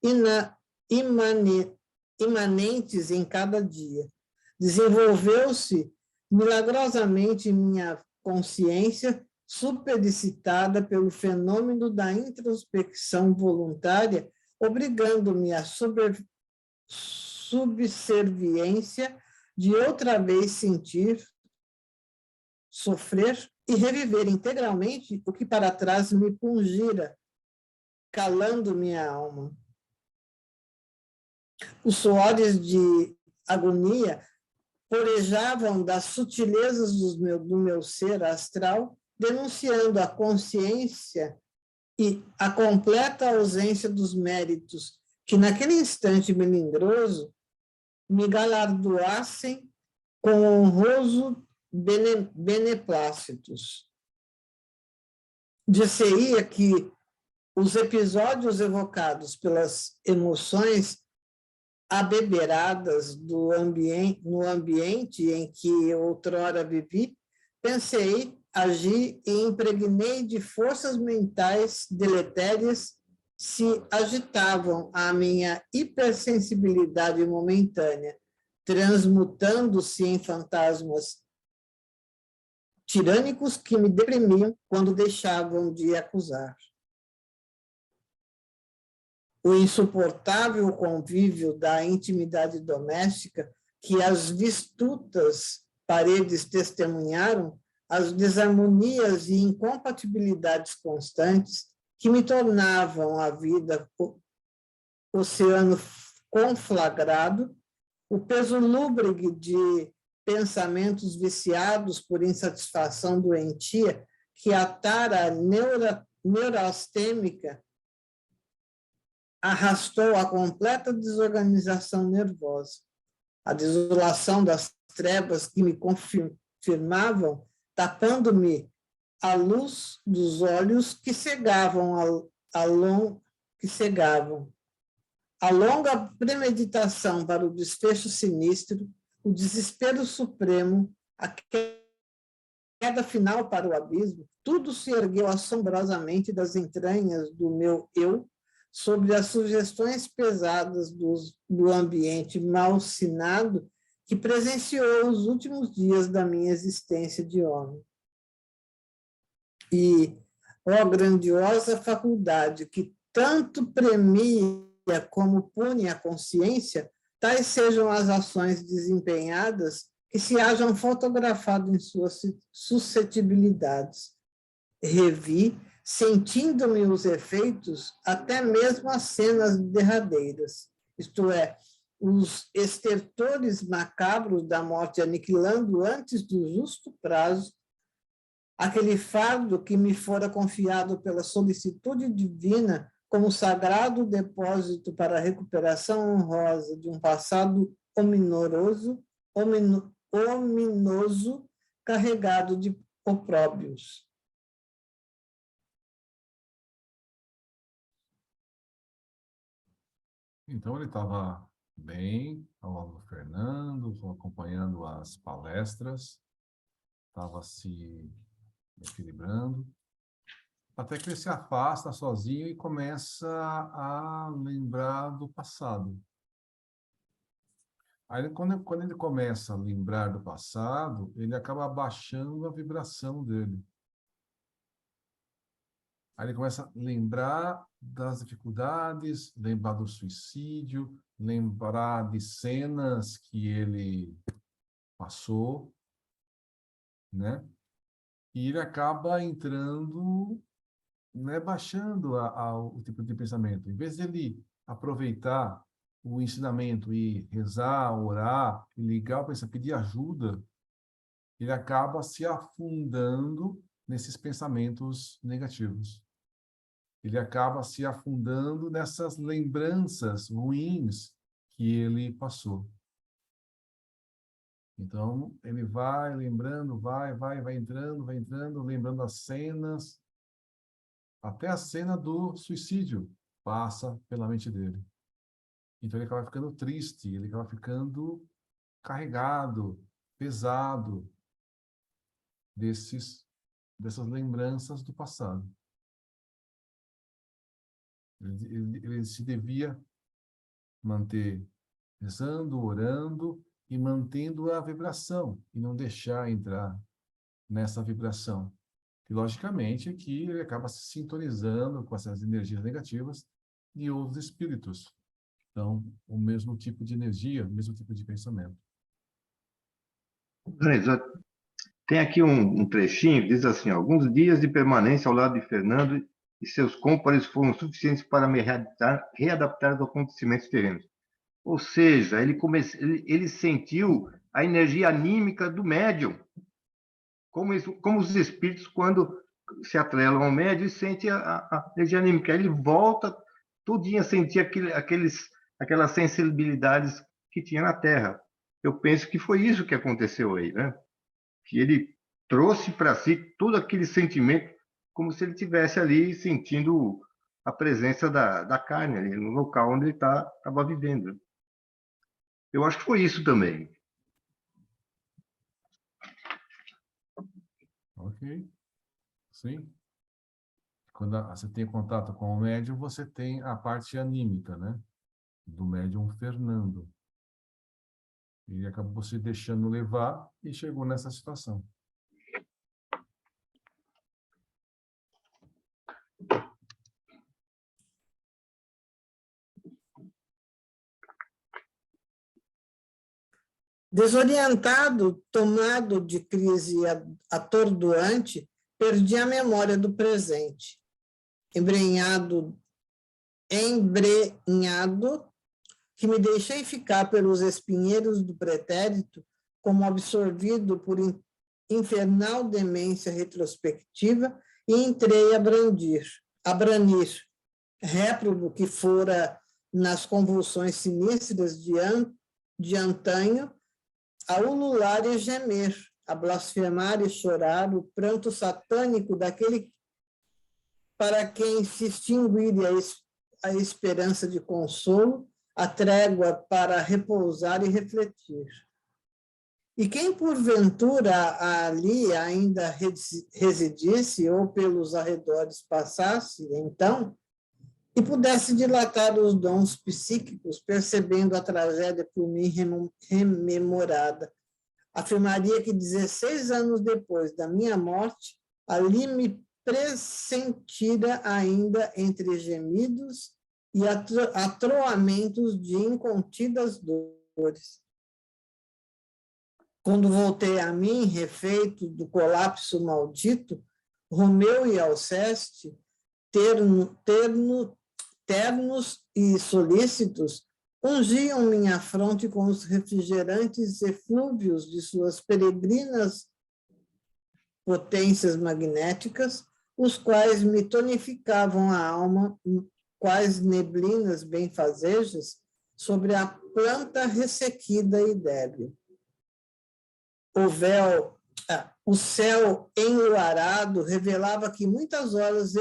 imanentes em cada dia, desenvolveu-se milagrosamente em minha consciência, superexcitada pelo fenômeno da introspecção voluntária, obrigando-me à subserviência de outra vez sentir, sofrer e reviver integralmente o que para trás me pungira, calando minha alma. Os suores de agonia porejavam das sutilezas do meu ser astral, denunciando a consciência e a completa ausência dos méritos que, naquele instante melindroso, me galardoassem com honroso beneplácitos. Dir-se-ia que os episódios evocados pelas emoções abeberadas no ambiente em que outrora vivi, pensei, agi e impregnei de forças mentais deletérias se agitavam a minha hipersensibilidade momentânea, transmutando-se em fantasmas tirânicos que me deprimiam quando deixavam de acusar. O insuportável convívio da intimidade doméstica que as vistutas paredes testemunharam, as desarmonias e incompatibilidades constantes que me tornavam a vida oceano conflagrado, o peso lúbrico de pensamentos viciados por insatisfação doentia que a tara neurastêmica arrastou a completa desorganização nervosa. A desolação das trevas que me confirmavam, tapando-me a luz dos olhos que cegavam, A longa premeditação para o desfecho sinistro, o desespero supremo, a queda final para o abismo, tudo se ergueu assombrosamente das entranhas do meu eu, sobre as sugestões pesadas do ambiente malsinado que presenciou os últimos dias da minha existência de homem. E, ó grandiosa faculdade que tanto premia como pune a consciência, tais sejam as ações desempenhadas que se hajam fotografado em suas suscetibilidades. Revi, sentindo-me os efeitos, até mesmo as cenas derradeiras, isto é, os estertores macabros da morte aniquilando antes do justo prazo aquele fardo que me fora confiado pela solicitude divina como sagrado depósito para a recuperação honrosa de um passado ominoso, carregado de opróbrios. Então, ele estava bem ao lado do Fernando, acompanhando as palestras, estava se equilibrando, até que ele se afasta sozinho e começa a lembrar do passado. Aí, quando ele começa a lembrar do passado, ele acaba abaixando a vibração dele. Aí ele começa a lembrar das dificuldades, lembrar do suicídio, lembrar de cenas que ele passou, né? E ele acaba entrando, né, baixando o tipo de pensamento. Em vez de ele aproveitar o ensinamento e rezar, orar, e ligar o pensamento, pedir ajuda, ele acaba se afundando nesses pensamentos negativos. Ele acaba se afundando nessas lembranças ruins que ele passou. Então, ele vai lembrando, vai entrando, lembrando as cenas, até a cena do suicídio passa pela mente dele. Então, ele acaba ficando triste, ele acaba ficando carregado, pesado dessas lembranças do passado. Ele se devia manter rezando, orando e mantendo a vibração, e não deixar entrar nessa vibração. E, logicamente, aqui ele acaba se sintonizando com essas energias negativas de outros espíritos. Então, o mesmo tipo de energia, o mesmo tipo de pensamento. Tem aqui um trechinho que diz assim: alguns dias de permanência ao lado de Fernando e seus cômpares foram suficientes para me readaptar aos acontecimentos terrenos. Ou seja, ele sentiu a energia anímica do médium, como os espíritos, quando se atrelam ao médium, e sente a energia anímica. Aí ele volta tudinho a sentir aquelas sensibilidades que tinha na Terra. Eu penso que foi isso que aconteceu aí, né? Que ele trouxe para si todo aquele sentimento, como se ele estivesse ali sentindo a presença da carne, ali, no local onde ele estava vivendo. Eu acho que foi isso também. Ok? Sim. Quando você tem contato com o médium, você tem a parte anímica, né? Do médium Fernando. Ele acabou se deixando levar e chegou nessa situação. Desorientado, tomado de crise atordoante, perdi a memória do presente. Embrenhado, que me deixei ficar pelos espinheiros do pretérito, como absorvido por infernal demência retrospectiva, e entrei a branir, réprobo que fora nas convulsões sinistras de antanho, a ulular e gemer, a blasfemar e chorar, o pranto satânico daquele para quem se extinguire a esperança de consolo, a trégua para repousar e refletir. E quem porventura ali ainda residisse ou pelos arredores passasse, então, e pudesse dilatar os dons psíquicos, percebendo a tragédia por mim rememorada, afirmaria que 16 anos depois da minha morte, ali me pressentira ainda entre gemidos e atroamentos de incontidas dores. Quando voltei a mim, refeito do colapso maldito, Romeu e Alceste, ternos e solícitos, ungiam minha fronte com os refrigerantes eflúvios de suas peregrinas potências magnéticas, os quais me tonificavam a alma, quais neblinas benfazejas, sobre a planta ressequida e débil. O céu enluarado revelava que muitas horas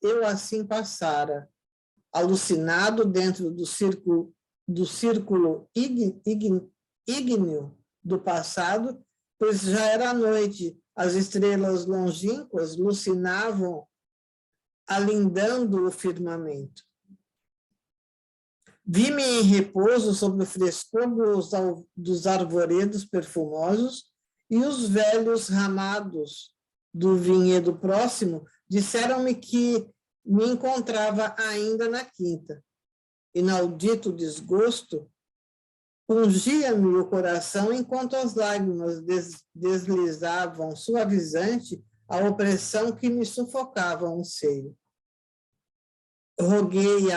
eu assim passara, alucinado dentro do círculo ígneo do passado, pois já era noite, as estrelas longínquas lucinavam, alindando o firmamento. Vi-me em repouso sob o frescor dos arvoredos perfumosos, e os velhos ramados do vinhedo próximo disseram-me que me encontrava ainda na quinta. Inaudito desgosto pungia-me o coração enquanto as lágrimas deslizavam suavizante a opressão que me sufocava um seio. Roguei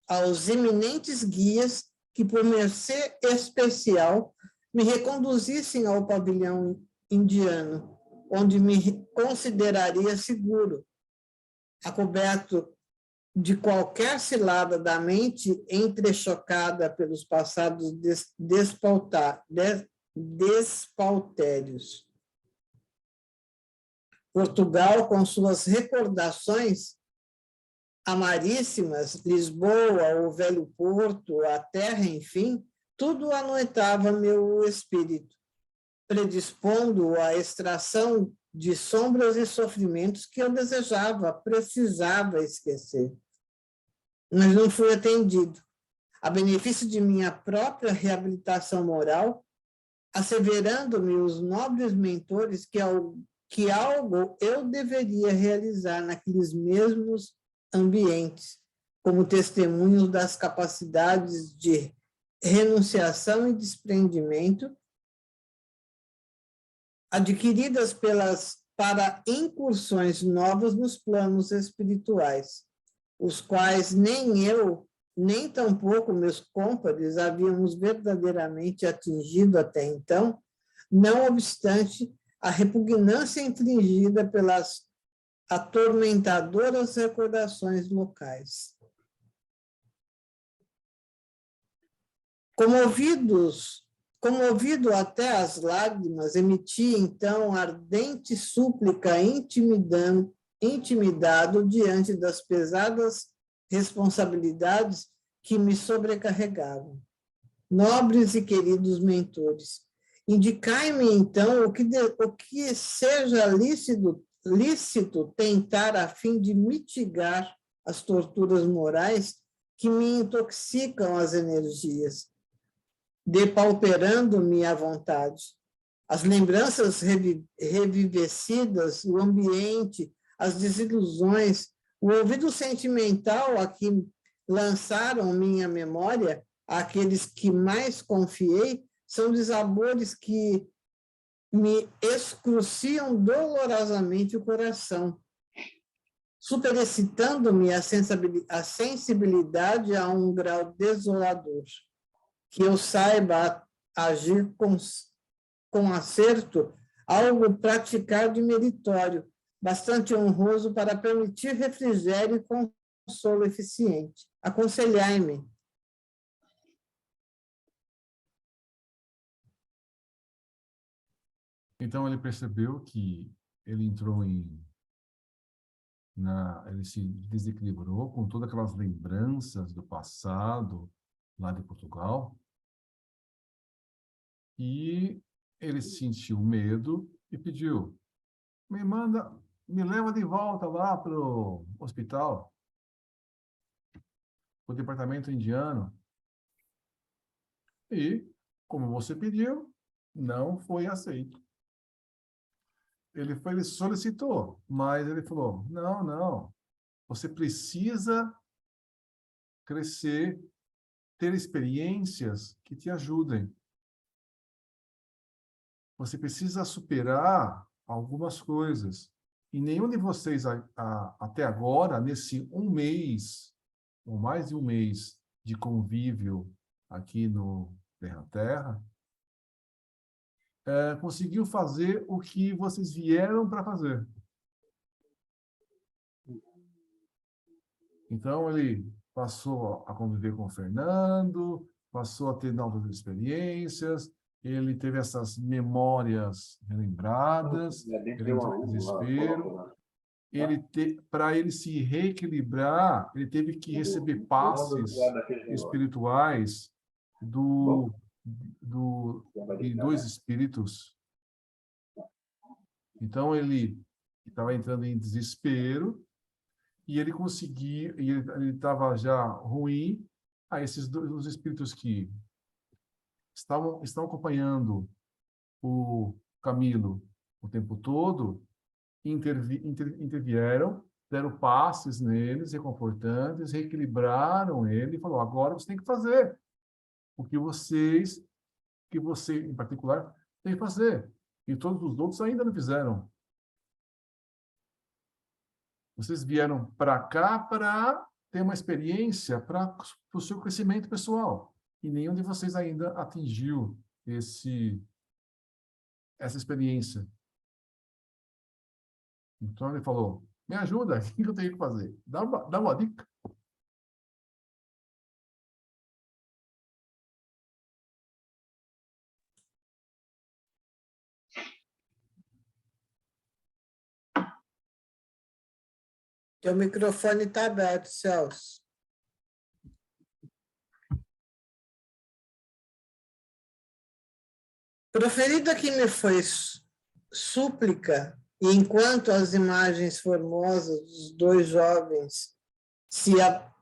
aos eminentes guias que, por mercê especial, me reconduzissem ao pavilhão indiano, onde me consideraria seguro, acoberto de qualquer cilada da mente entrechocada pelos passados despauterios. Portugal, com suas recordações amaríssimas, Lisboa, o Velho Porto, a terra, enfim, tudo anoitava meu espírito, predispondo à extração de sombras e sofrimentos que eu desejava, precisava esquecer. Mas não fui atendido. A benefício de minha própria reabilitação moral, asseverando-me os nobres mentores que algo eu deveria realizar naqueles mesmos ambientes, como testemunhos das capacidades de renunciação e desprendimento adquiridas para incursões novas nos planos espirituais, os quais nem eu, nem tampouco meus cômpadres havíamos verdadeiramente atingido até então, não obstante a repugnância infligida pelas atormentadoras recordações locais. Comovido até as lágrimas, emiti então ardente súplica, intimidado diante das pesadas responsabilidades que me sobrecarregavam. Nobres e queridos mentores, indicai-me então o que seja lícito tentar a fim de mitigar as torturas morais que me intoxicam as energias, depauperando-me à vontade. As lembranças revivecidas, o ambiente, as desilusões, o ouvido sentimental a que lançaram minha memória, aqueles que mais confiei, são desabores que me excruciam dolorosamente o coração, superexcitando-me a sensibilidade a um grau desolador. Que eu saiba agir com acerto, algo praticado e meritório, bastante honroso para permitir refrigério e consolo eficiente. Aconselhai-me. Então ele percebeu que ele entrou ele se desequilibrou com todas aquelas lembranças do passado lá de Portugal, e ele sentiu medo e pediu: me leva de volta lá para o hospital, para o departamento indiano. E, como você pediu, não foi aceito. Ele solicitou, mas ele falou: não, você precisa crescer, ter experiências que te ajudem. Você precisa superar algumas coisas. E nenhum de vocês, até agora, nesse um mês, ou mais de um mês de convívio aqui no Terra, conseguiu fazer o que vocês vieram para fazer. Então, ele passou a conviver com o Fernando, passou a ter novas experiências, ele teve essas memórias relembradas, ele entrou em desespero. Para ele se reequilibrar, ele teve que receber passes espirituais de dois espíritos. Então, ele estava entrando em desespero, e ele conseguia, e ele estava já ruim. Esses dois espíritos que estão acompanhando o Camilo o tempo todo, intervieram, deram passes neles, reconfortantes, reequilibraram ele e falou: agora você tem que fazer o que você em particular tem que fazer. E todos os outros ainda não fizeram. Vocês vieram para cá para ter uma experiência para o seu crescimento pessoal. E nenhum de vocês ainda atingiu essa experiência. Então ele falou: me ajuda, o que eu tenho que fazer? Dá uma dica. Teu microfone está aberto, Celso. Proferida que me foi súplica E enquanto as imagens formosas dos dois jovens se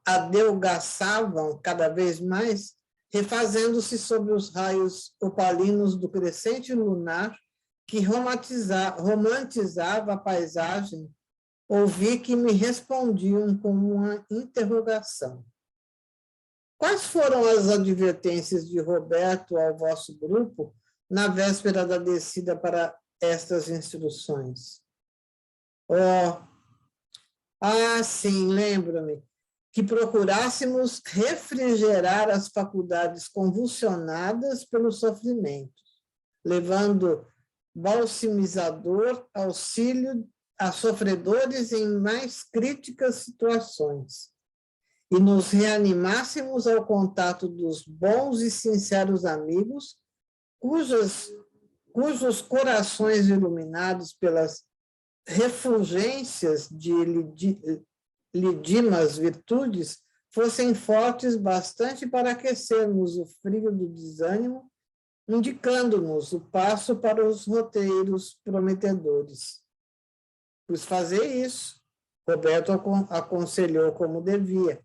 adelgaçavam cada vez mais, refazendo-se sobre os raios opalinos do crescente lunar que romantizava a paisagem, ouvi que me respondiam com uma interrogação. Quais foram as advertências de Roberto ao vosso grupo na véspera da descida para estas instruções? Sim, lembro-me que procurássemos refrigerar as faculdades convulsionadas pelo sofrimento, levando balsamizador auxílio a sofredores em mais críticas situações, e nos reanimássemos ao contato dos bons e sinceros amigos, cujos corações iluminados pelas refulgências de lidimas virtudes fossem fortes bastante para aquecermos o frio do desânimo, indicando-nos o passo para os roteiros prometedores. Pois fazer isso, Roberto aconselhou como devia.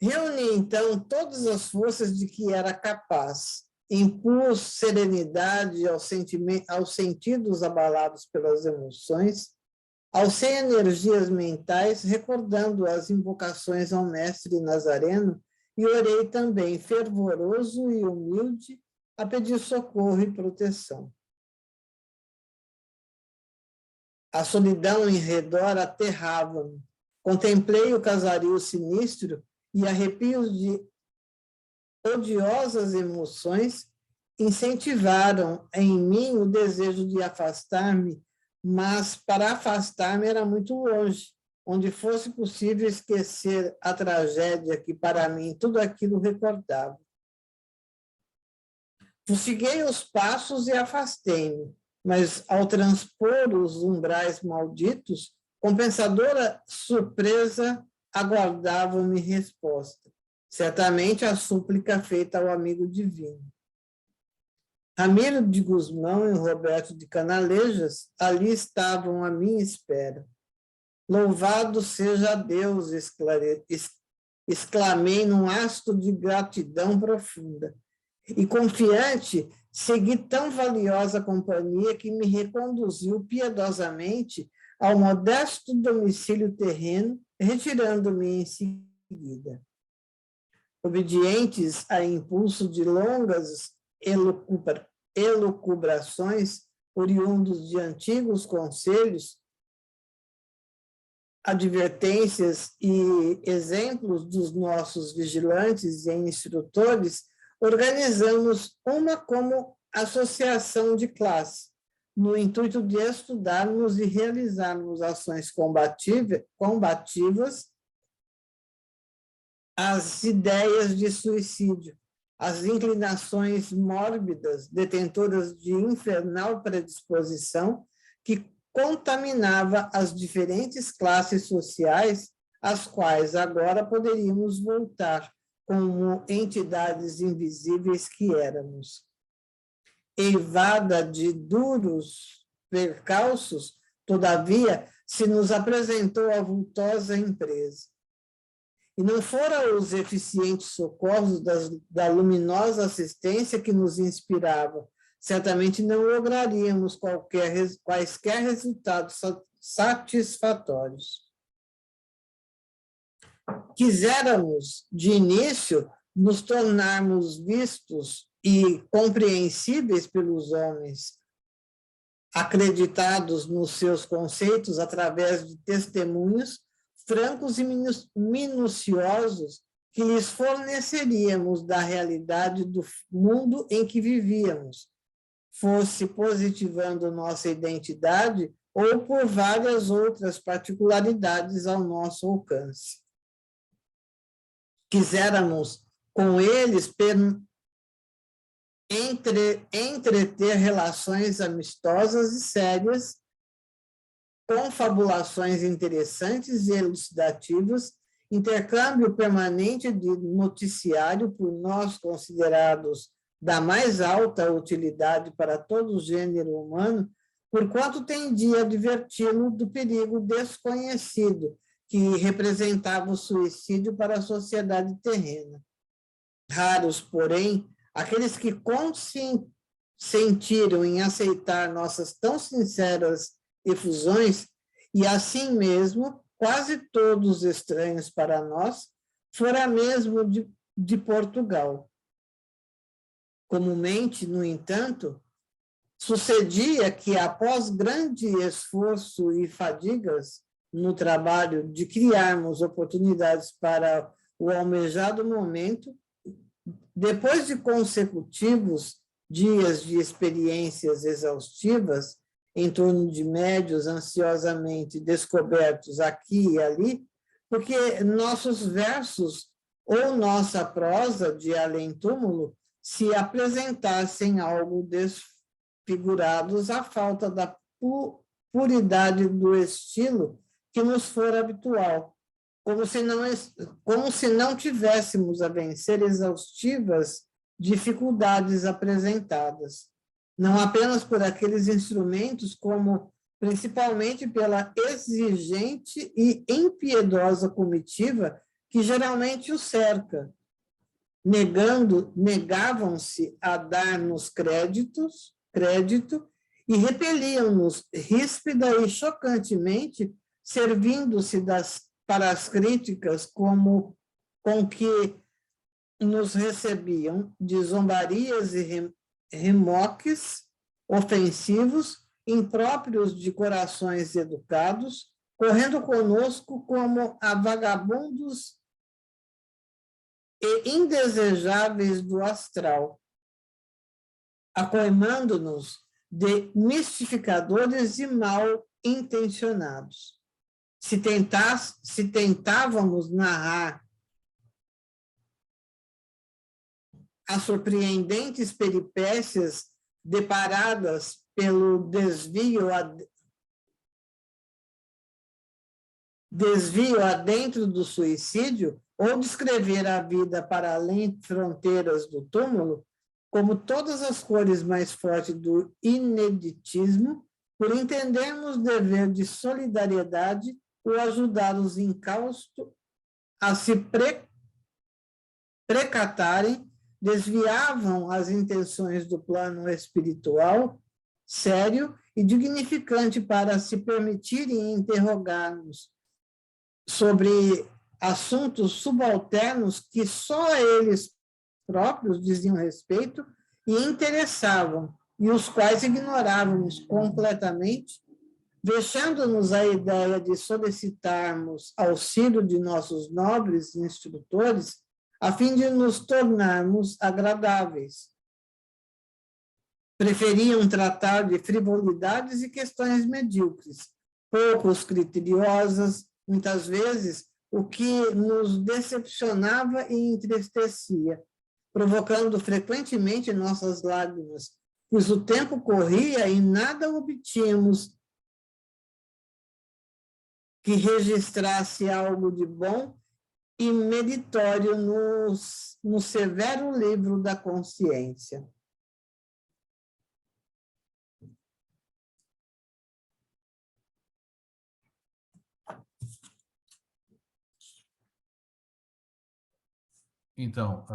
Reuni, então, todas as forças de que era capaz, impus serenidade aos sentidos abalados pelas emoções, alcei energias mentais, recordando as invocações ao mestre Nazareno, e orei também, fervoroso e humilde, a pedir socorro e proteção. A solidão em redor aterrava-me. Contemplei o casario sinistro e arrepios de odiosas emoções incentivaram em mim o desejo de afastar-me, mas para afastar-me era muito longe, onde fosse possível esquecer a tragédia que para mim tudo aquilo recordava. Fuciguei os passos e afastei-me, mas ao transpor os umbrais malditos, compensadora surpresa aguardava-me resposta. Certamente a súplica feita ao amigo divino. Ramiro de Guzmão e Roberto de Canalejas ali estavam à minha espera. Louvado seja Deus, exclamei num hasto de gratidão profunda. E confiante, segui tão valiosa companhia que me reconduziu piedosamente ao modesto domicílio terreno, retirando-me em seguida. Obedientes a impulso de longas elucubrações, oriundos de antigos conselhos, advertências e exemplos dos nossos vigilantes e instrutores, organizamos uma como associação de classe, no intuito de estudarmos e realizarmos ações combativas às ideias de suicídio, às inclinações mórbidas, detentoras de infernal predisposição, que contaminava as diferentes classes sociais, às quais agora poderíamos voltar como entidades invisíveis que éramos. Eivada de duros percalços, todavia, se nos apresentou a vultosa empresa. E não foram os eficientes socorros da luminosa assistência que nos inspiravam, certamente não lograríamos quaisquer resultados satisfatórios. Quiséramos, de início, nos tornarmos vistos e compreensíveis pelos homens, acreditados nos seus conceitos através de testemunhos francos e minuciosos que lhes forneceríamos da realidade do mundo em que vivíamos, fosse positivando nossa identidade ou por várias outras particularidades ao nosso alcance. Quiséramos, com eles, entreter relações amistosas e sérias, confabulações interessantes e elucidativas, intercâmbio permanente de noticiário por nós considerados da mais alta utilidade para todo o gênero humano, porquanto tendia a adverti-lo do perigo desconhecido que representava o suicídio para a sociedade terrena. Raros, porém, aqueles que consentiram em aceitar nossas tão sinceras efusões, e assim mesmo, quase todos estranhos para nós, fora mesmo de Portugal. Comumente, no entanto, sucedia que, após grande esforço e fadigas no trabalho de criarmos oportunidades para o almejado momento, depois de consecutivos dias de experiências exaustivas, em torno de médios ansiosamente descobertos aqui e ali, porque nossos versos ou nossa prosa de além-túmulo se apresentassem algo desfigurados à falta da puridade do estilo que nos for habitual, como se não tivéssemos a vencer exaustivas dificuldades apresentadas, não apenas por aqueles instrumentos, como principalmente pela exigente e impiedosa comitiva que geralmente o cerca, negavam-se a dar-nos crédito e repeliam-nos ríspida e chocantemente, servindo-se para as críticas com que nos recebiam de zombarias e remoques ofensivos, impróprios de corações educados, correndo conosco como a vagabundos e indesejáveis do astral, acoimando-nos de mistificadores e mal intencionados. Se tentávamos narrar as surpreendentes peripécias deparadas pelo desvio adentro do suicídio, ou descrever a vida para além fronteiras do túmulo, como todas as cores mais fortes do ineditismo, por entendermos dever de solidariedade o ajudar os incaustos a se precatarem, desviavam as intenções do plano espiritual, sério e dignificante, para se permitirem interrogar-nos sobre assuntos subalternos que só a eles próprios diziam respeito e interessavam, e os quais ignorávamos completamente, deixando-nos a ideia de solicitarmos auxílio de nossos nobres instrutores, a fim de nos tornarmos agradáveis. Preferiam tratar de frivolidades e questões medíocres, poucos criteriosas, muitas vezes, o que nos decepcionava e entristecia, provocando frequentemente nossas lágrimas, pois o tempo corria e nada obtínhamos que registrasse algo de bom e meritório no severo livro da consciência. Então,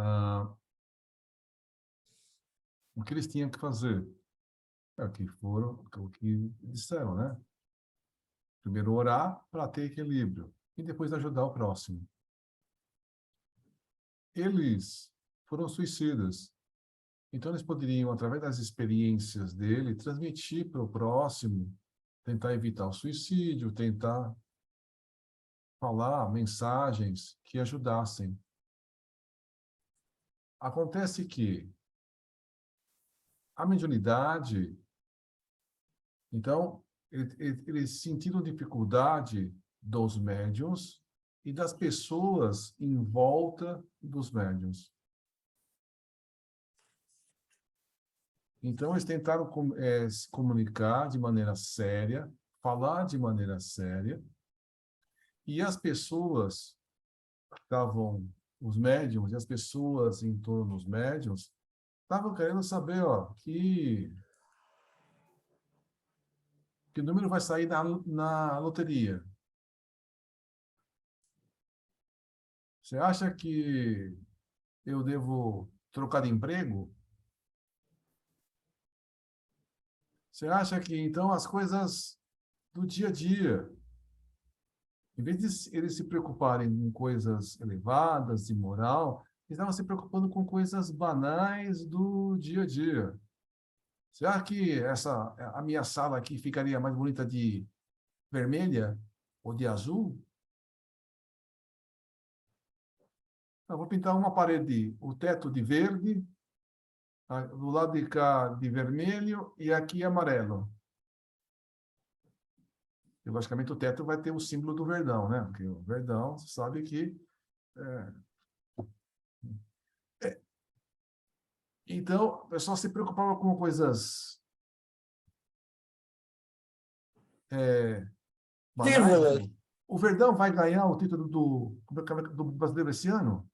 o que eles tinham que fazer? É o que disseram, né? Primeiro orar para ter equilíbrio e depois ajudar o próximo. Eles foram suicidas. Então, eles poderiam, através das experiências dele, transmitir para o próximo, tentar evitar o suicídio, tentar falar mensagens que ajudassem. Acontece que a mediunidade, então, eles sentiram dificuldade dos médiuns e das pessoas em volta dos médiuns. Então, eles tentaram se comunicar de maneira séria, falar de maneira séria, e as pessoas estavam, os médiuns e as pessoas em torno dos médiuns, estavam querendo saber, ó, que número vai sair na loteria. Você acha que eu devo trocar de emprego? Você acha que, então, as coisas do dia a dia, em vez de eles se preocuparem com coisas elevadas, de moral, eles estavam se preocupando com coisas banais do dia a dia. Será que a minha sala aqui ficaria mais bonita de vermelha ou de azul? Eu vou pintar uma parede, o teto de verde, do lado de cá de vermelho e aqui amarelo. E, logicamente, o teto vai ter o símbolo do Verdão, né? Porque o Verdão, você sabe que... Então, o pessoal se preocupava com coisas banais. Frívolas. O Verdão vai ganhar o título do brasileiro esse ano?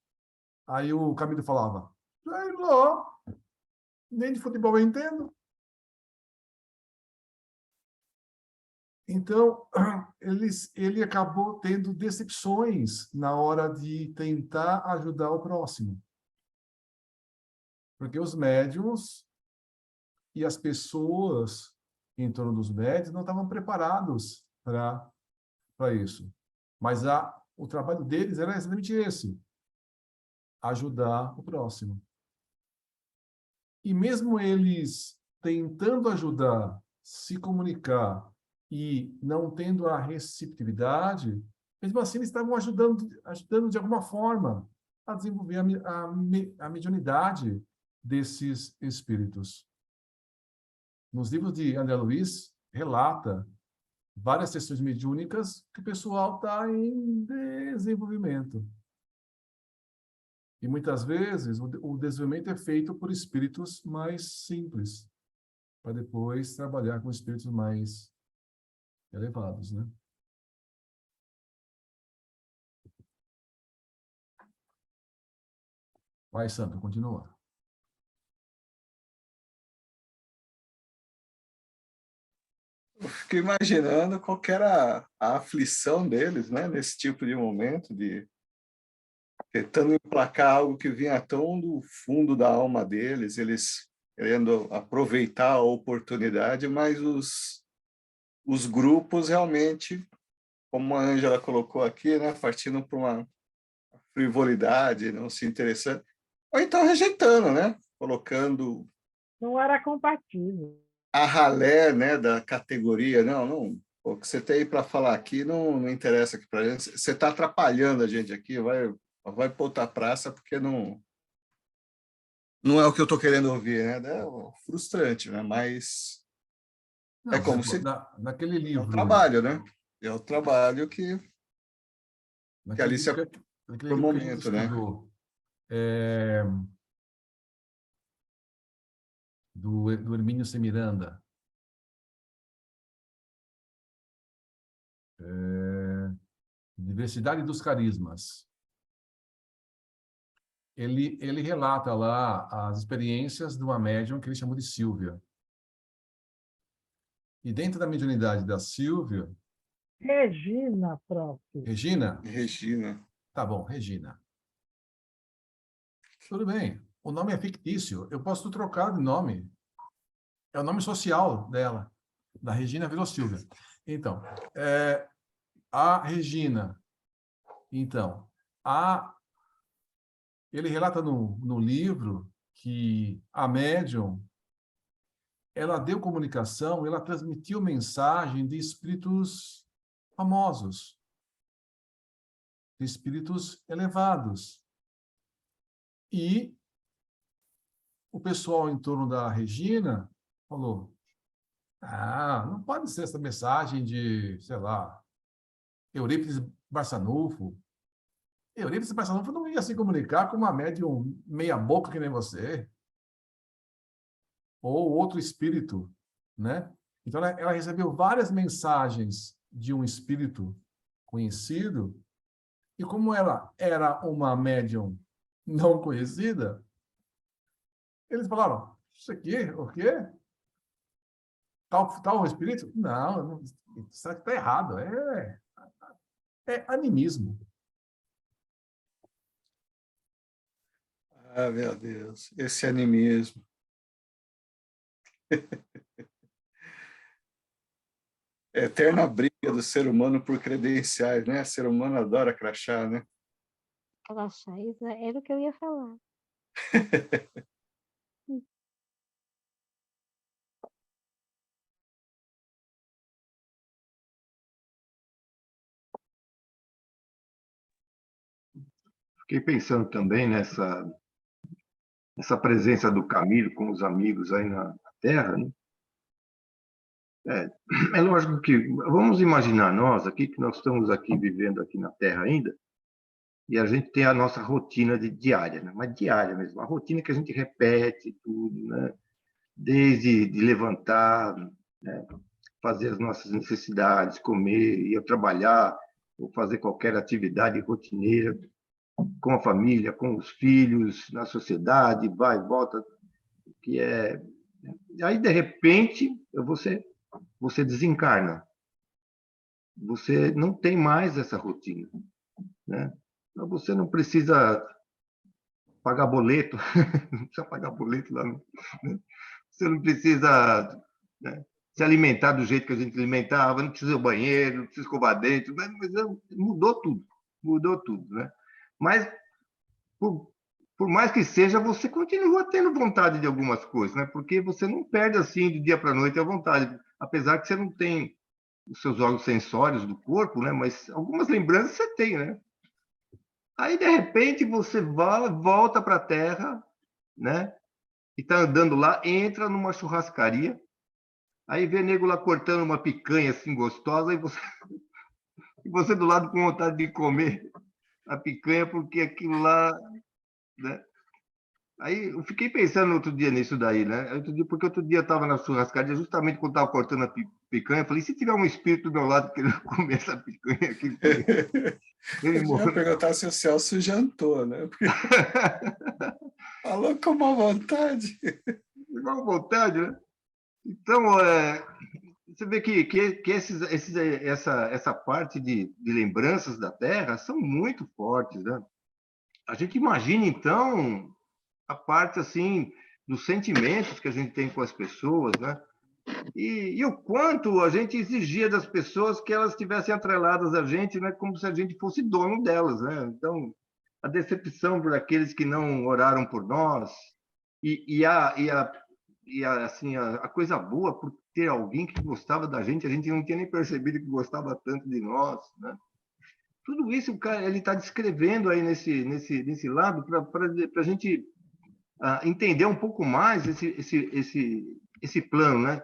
Aí o Camilo falava, sei lá, nem de futebol eu entendo. Então, ele acabou tendo decepções na hora de tentar ajudar o próximo. Porque os médiums e as pessoas em torno dos médiums não estavam preparados para isso. Mas o trabalho deles era exatamente esse, ajudar o próximo. E mesmo eles tentando ajudar, se comunicar e não tendo a receptividade, mesmo assim eles estavam ajudando de alguma forma a desenvolver a mediunidade desses espíritos. Nos livros de André Luiz, relata várias sessões mediúnicas que o pessoal está em desenvolvimento. E muitas vezes o desenvolvimento é feito por espíritos mais simples, para depois trabalhar com espíritos mais elevados, né? Vai, Santo, continua. Eu fico imaginando qual que era a aflição deles, né, nesse tipo de momento, de tentando emplacar algo que vinha tão do fundo da alma deles, eles querendo aproveitar a oportunidade, mas os grupos realmente, como a Ângela colocou aqui, né, partindo para uma frivolidade, não se interessando, ou então rejeitando, né, colocando Não era compatível. a ralé, né, da categoria, não, o que você tem aí para falar aqui não interessa aqui para a gente, você está atrapalhando a gente aqui, vai para outra praça, porque não é o que eu estou querendo ouvir, né, é frustrante, né, mas Não, é por como exemplo, se naquele é o livro, trabalho, né, é o trabalho que naquele ali se livro que, naquele por livro que a gente momento, né, estudou, do Hermínio C. Miranda, Diversidade dos Carismas. Ele relata lá as experiências de uma médium que ele chamou de Sílvia. E dentro da mediunidade da Sílvia, Regina, próprio. Regina, Regina. tá bom, Regina. Tudo bem, o nome é fictício, eu posso trocar de nome. É o nome social dela, da Regina virou Sílvia. Então, a Regina, então, ele relata no livro que a médium, ela deu comunicação, ela transmitiu mensagem de espíritos famosos, de espíritos elevados. E o pessoal em torno da Regina falou, não pode ser essa mensagem de, sei lá, Eurípides Barçanufo. Eurípides Barçanufo não ia se comunicar com uma médium meia boca que nem você. Ou outro espírito, né? Então, ela recebeu várias mensagens de um espírito conhecido, e como ela era uma médium não conhecida, Eles falaram, isso aqui, o quê? Tal espírito? Não, isso aqui está errado. É animismo. Ah, meu Deus, esse animismo. É a eterna briga do ser humano por credenciais, né? O ser humano adora crachá, né? Crachá, era o que eu ia falar. Fiquei pensando também nessa presença do Camilo com os amigos aí na Terra, né? É, é lógico que, vamos imaginar nós aqui, que nós estamos aqui vivendo aqui na Terra ainda, e a gente tem a nossa rotina diária, né? Mas diária mesmo, a rotina que a gente repete tudo, né? Desde de levantar, né? Fazer as nossas necessidades, comer, ir trabalhar, ou fazer qualquer atividade rotineira com a família, com os filhos, na sociedade, vai e volta, que é... Aí, de repente, você desencarna. Você não tem mais essa rotina, né? Você não precisa pagar boleto, não precisa pagar boleto lá, né? Você não precisa, né, se alimentar do jeito que a gente alimentava, não precisa ir ao banheiro, não precisa escovar dente, mas mudou tudo, né? Mas por mais que seja, você continua tendo vontade de algumas coisas, né? Porque você não perde assim de dia para noite a vontade, apesar que você não tem os seus órgãos sensórios do corpo, né? Mas algumas lembranças você tem, né? Aí, de repente, você volta para a Terra, né? E tá andando lá, entra numa churrascaria, aí vê nego lá cortando uma picanha assim gostosa, e você do lado com vontade de comer a picanha, porque aquilo lá, né? Aí eu fiquei pensando outro dia nisso daí, né? Porque outro dia eu estava na churrascaria, justamente quando estava cortando a picanha, eu falei, se tiver um espírito do meu lado querendo comer essa picanha aqui, ele Eu ia morreu. perguntar se o Celso jantou, né? Porque falou com má vontade. Igual vontade, né? Então, você vê que essa parte de lembranças da Terra são muito fortes, né? A gente imagina, então, a parte, assim, dos sentimentos que a gente tem com as pessoas, né? E o quanto a gente exigia das pessoas que elas estivessem atreladas a gente, né? Como se a gente fosse dono delas, né? Então, a decepção por aqueles que não oraram por nós, assim, a coisa boa por ter alguém que gostava da gente, a gente não tinha nem percebido que gostava tanto de nós, né? Tudo isso o cara ele está descrevendo aí nesse lado para a gente entender um pouco mais esse plano, né?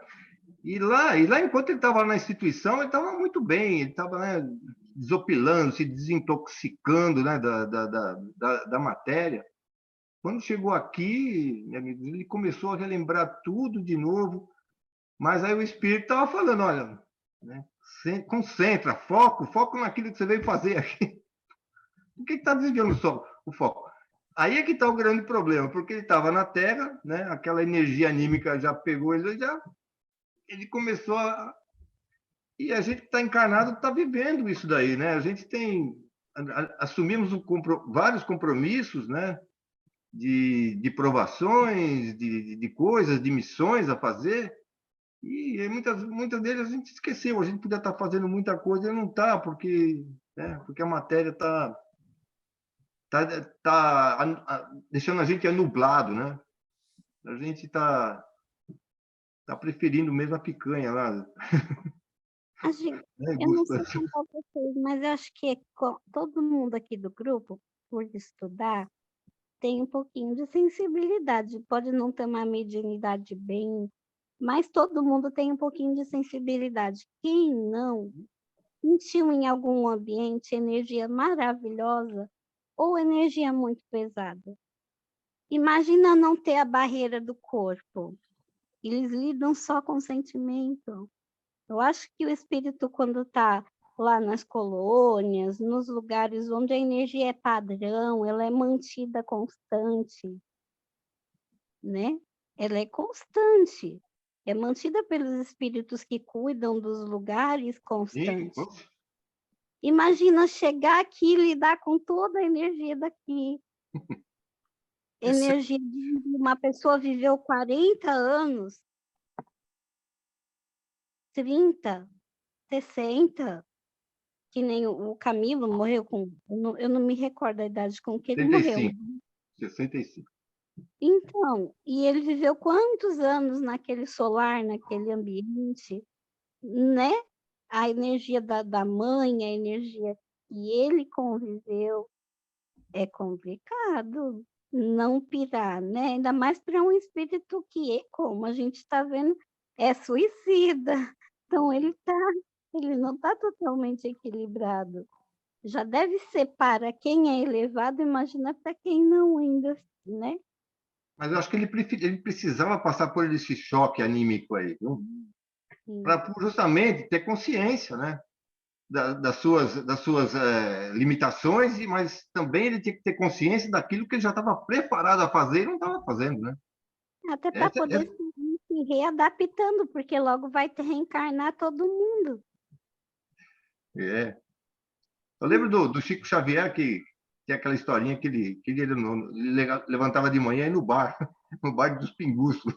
E lá enquanto ele estava na instituição, ele estava muito bem, ele estava, né, desopilando, se desintoxicando, né, da matéria. Quando chegou aqui, meu amigo, ele começou a relembrar tudo de novo, mas aí o espírito estava falando, olha, né, concentra, foco naquilo que você veio fazer aqui. Por que está desviando o foco? Aí é que está o grande problema, porque ele estava na Terra, né, aquela energia anímica já pegou ele começou a... E a gente que está encarnado está vivendo isso daí, né? A gente assumimos vários compromissos, né? De provações, de coisas, de missões a fazer, e muitas deles a gente esqueceu. A gente podia estar fazendo muita coisa e não está, porque a matéria deixando a gente nublado, né? A gente tá preferindo mesmo a picanha lá, A gente, né? eu não sei contar vocês, mas eu acho que todo mundo aqui do grupo, por estudar, tem um pouquinho de sensibilidade. Pode não ter uma mediunidade bem, mas todo mundo tem um pouquinho de sensibilidade. Quem não sentiu em algum ambiente energia maravilhosa ou energia muito pesada? Imagina não ter a barreira do corpo. Eles lidam só com sentimento. Eu acho que o espírito, quando está lá nas colônias, nos lugares onde a energia é padrão, ela é mantida constante, né? Ela é constante, é mantida pelos espíritos que cuidam dos lugares Sim, constantes. Imagina chegar aqui e lidar com toda a energia daqui. Isso- Energia de uma pessoa viveu 40 anos, 30, 60, que nem o Camilo morreu com. Eu não me recordo a idade com que ele morreu. 65. 65. Então, e ele viveu quantos anos naquele solar, naquele ambiente, né? A energia da mãe, a energia que ele conviveu, é complicado não pirar, né? Ainda mais para um espírito que, como a gente está vendo, é suicida. Então, ele não está totalmente equilibrado. Já deve ser para quem é elevado, imagina para quem não ainda, né? Mas eu acho que ele precisava passar por esse choque anímico aí, Sim. para justamente ter consciência, né? Das suas limitações, mas também ele tinha que ter consciência daquilo que ele já estava preparado a fazer e não estava fazendo, né? Até para Essa, poder essa, se readaptando, porque logo vai reencarnar todo mundo. é. Eu lembro do Chico Xavier, que tem aquela historinha ele levantava de manhã e ia no bar, no bar dos Pinguços,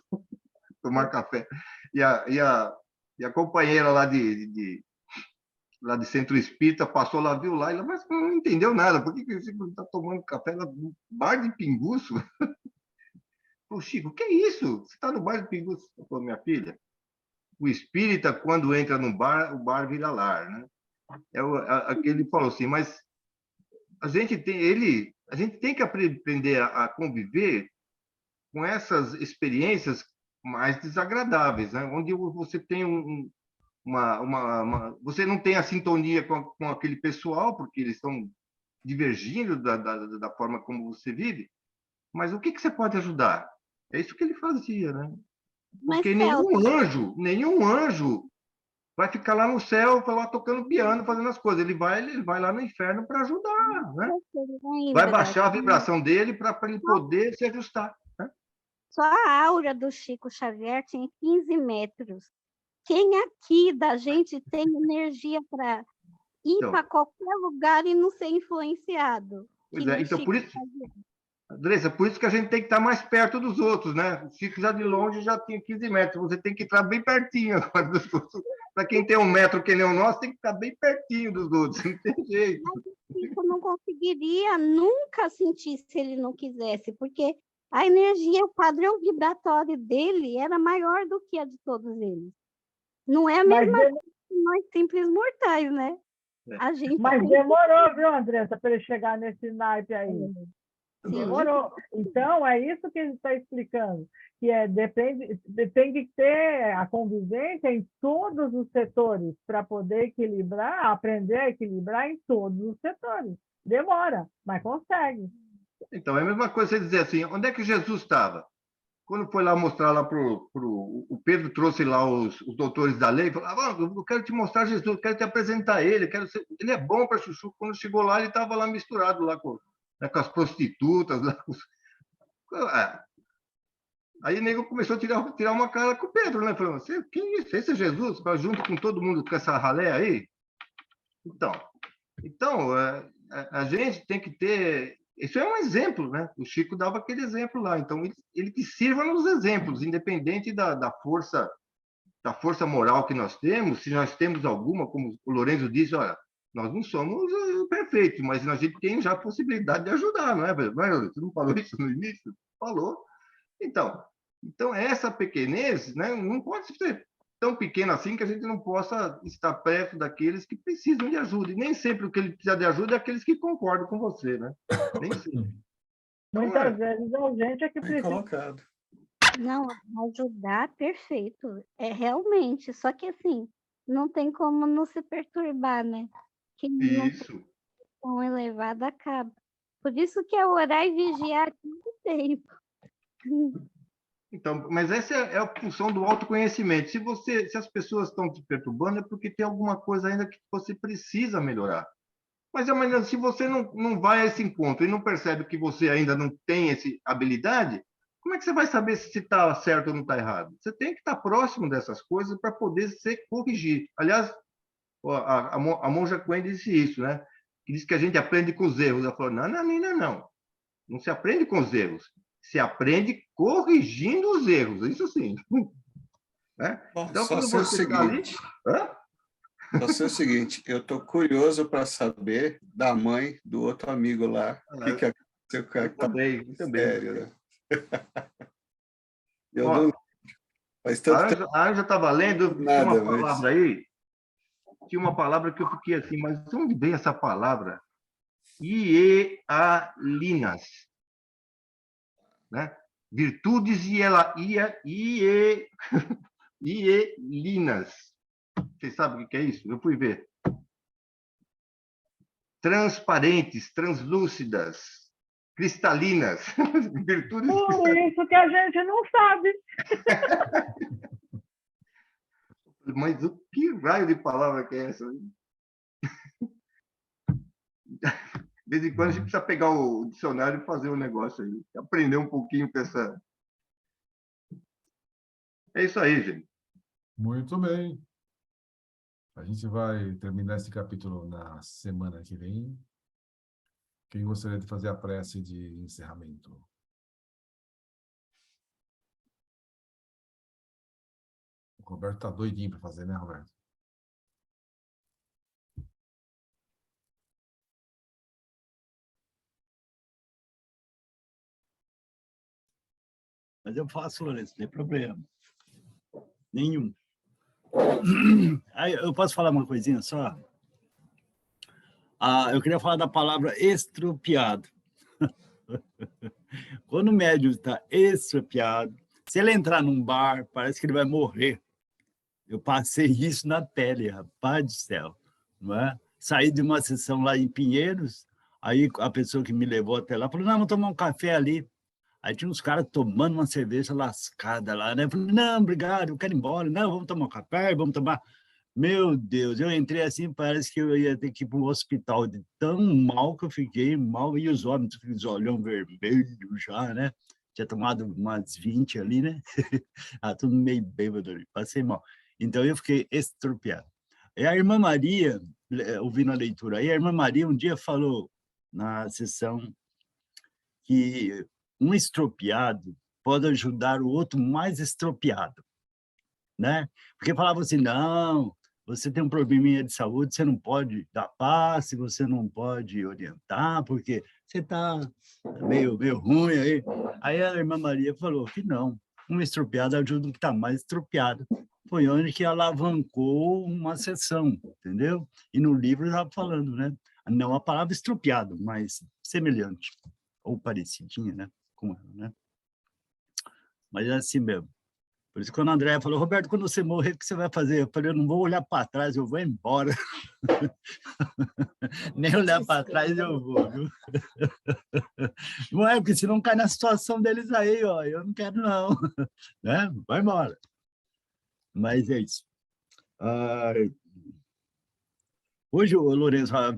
tomar café. E a companheira lá de Centro Espírita passou lá, viu lá, e ela, mas não entendeu nada. Por que você está tomando café lá no bar de Pinguço? Ô, Chico, o que é isso? Você está no bar de Pinguço? Eu falei, minha filha, o espírita, quando entra no bar, o bar vira lar, né? Aquele falou assim, mas a gente tem que aprender a conviver com essas experiências mais desagradáveis, né? Onde você tem você não tem a sintonia com aquele pessoal, porque eles estão divergindo da forma como você vive, mas o que você pode ajudar? É isso que ele fazia, né? Mas, Porque Celso, nenhum anjo vai ficar lá no céu, lá tocando piano, fazendo as coisas. Ele vai lá no inferno para ajudar, né? Vai Indra, baixar a vibração dele para ele poder se ajustar. Né? só a aura do Chico Xavier tinha 15 metros. Quem aqui da gente tem energia para ir Então, para qualquer lugar e não ser influenciado? pois Que é. nem Então, Chico Xavier. Andressa, por isso que a gente tem que estar mais perto dos outros, né? O Chico já de longe já tinha 15 metros. Você tem que estar bem pertinho agora dos outros. Para quem tem 1 metro que nem o nosso, tem que estar bem pertinho dos outros. Não tem jeito. Mas o Chico não conseguiria nunca sentir se ele não quisesse, porque a energia, o padrão vibratório dele era maior do que a de todos eles. Não é a Mas, mesma coisa que nós simples mortais, né? A gente mas tem demorou, viu, Andressa, para ele chegar nesse naipe aí. Sim. Demorou. Então, é isso que ele está explicando, que tem que ter a convivência em todos os setores para poder equilibrar, aprender a equilibrar em todos os setores. Demora, mas consegue. Então, é a mesma coisa você dizer assim, onde é que Jesus estava? Quando foi lá mostrar lá o Pedro trouxe lá os doutores da lei, falou, eu quero te mostrar Jesus, eu quero te apresentar ele, ele é bom para chuchu. Quando chegou lá, ele estava lá misturado lá com as prostitutas. Lá Aí o nego começou a tirar uma cara com o Pedro, né? Falou, quem é esse? Esse é Jesus? Junto com todo mundo com essa ralé aí? Então a gente tem que ter. Isso é um exemplo, né? O Chico dava aquele exemplo lá. Então, ele que sirva nos exemplos, independente da força moral que nós temos, se nós temos alguma, como o Lorenzo disse, olha, nós não somos perfeitos, mas a gente tem já a possibilidade de ajudar, não é? Você não falou isso no início? Falou. Então essa pequenez, né, não pode ser tão pequena assim que a gente não possa estar perto daqueles que precisam de ajuda. E nem sempre o que ele precisa de ajuda é aqueles que concordam com você, né? Nem sempre. Muitas vezes a gente é que Bem precisa. colocado. Não, ajudar, perfeito. É realmente, só que assim, não tem como não se perturbar, né? Quem não Isso. tão elevado acaba. Por isso que é orar e vigiar todo tempo. Então, mas essa é a função do autoconhecimento. Se as pessoas estão te perturbando, é porque tem alguma coisa ainda que você precisa melhorar. Mas se você não vai a esse encontro e não percebe que você ainda não tem essa habilidade, Como é que você vai saber se está certo ou não está errado? Você tem que estar próximo dessas coisas para poder se corrigir. Aliás, a monja Coen disse isso, né? Que diz que a gente aprende com os erros. Ela falou, não. Não se aprende com os erros. Se aprende corrigindo os erros. Isso sim. Né? Então, Só quando sei o você está ali... seguinte. Hã? Só sei o seguinte, eu estou curioso para saber da mãe do outro amigo lá, o que aconteceu com a Também. sério, né? Eu Ó, não... Faz tanto tempo a Anja estava lendo, tinha nada, uma palavra aí, tinha uma palavra que eu fiquei assim, mas de onde vem essa palavra? Ielinas, né? Virtudes ielinas. Vocês sabem o que é isso? Eu fui ver. Transparentes, translúcidas, cristalinas. Virtudes Por cristalinas. isso que a gente não sabe. Mas o que raio de palavra que é essa? De vez em quando a gente precisa pegar o dicionário e fazer um negócio aí. Aprender um pouquinho com essa... É isso aí, gente. Muito bem. A gente vai terminar esse capítulo na semana que vem. Quem gostaria de fazer a prece de encerramento? O Roberto está doidinho para fazer, né, Roberto? Mas eu faço, Lourenço, não tem problema. Nenhum. Aí, eu posso falar uma coisinha só? Eu queria falar da palavra estropiado. Quando o médium está estropiado, se ele entrar num bar, parece que ele vai morrer. Eu passei isso na pele, rapaz do céu. Não é? Saí de uma sessão lá em Pinheiros, aí a pessoa que me levou até lá falou, não, vamos tomar um café ali. Aí tinha uns caras tomando uma cerveja lascada lá, né? Eu falei, não, obrigado, eu quero ir embora. Não, vamos tomar um café, vamos tomar... Meu Deus, eu entrei assim, parece que eu ia ter que ir para o hospital, de tão mal que eu fiquei, mal, e os homens, os olhão vermelho já, né? Tinha tomado umas 20 ali, né? Tudo meio bêbado ali, passei mal. Então, eu fiquei estropiado. E a irmã Maria, ouvindo a leitura aí, a irmã Maria um dia falou na sessão que um estropiado pode ajudar o outro mais estropiado, né? Porque falava assim, não, você tem um probleminha de saúde, você não pode dar passe, você não pode orientar, porque você está meio ruim aí. Aí a irmã Maria falou que não, um estropiado ajuda o que está mais estropiado. Foi onde que alavancou uma sessão, entendeu? E no livro estava falando, né? Não a palavra estropiado, mas semelhante, ou parecidinha, né? Com ela, né? Mas é assim mesmo. Por isso, quando a Andréia falou, Roberto, quando você morrer, o que você vai fazer? Eu falei, eu não vou olhar para trás, eu vou embora. Nem olhar para trás eu vou, viu? Não é, porque senão cai na situação deles aí, ó. Eu não quero, não. Né? Vai embora. Mas é isso. Hoje, Lourenço, a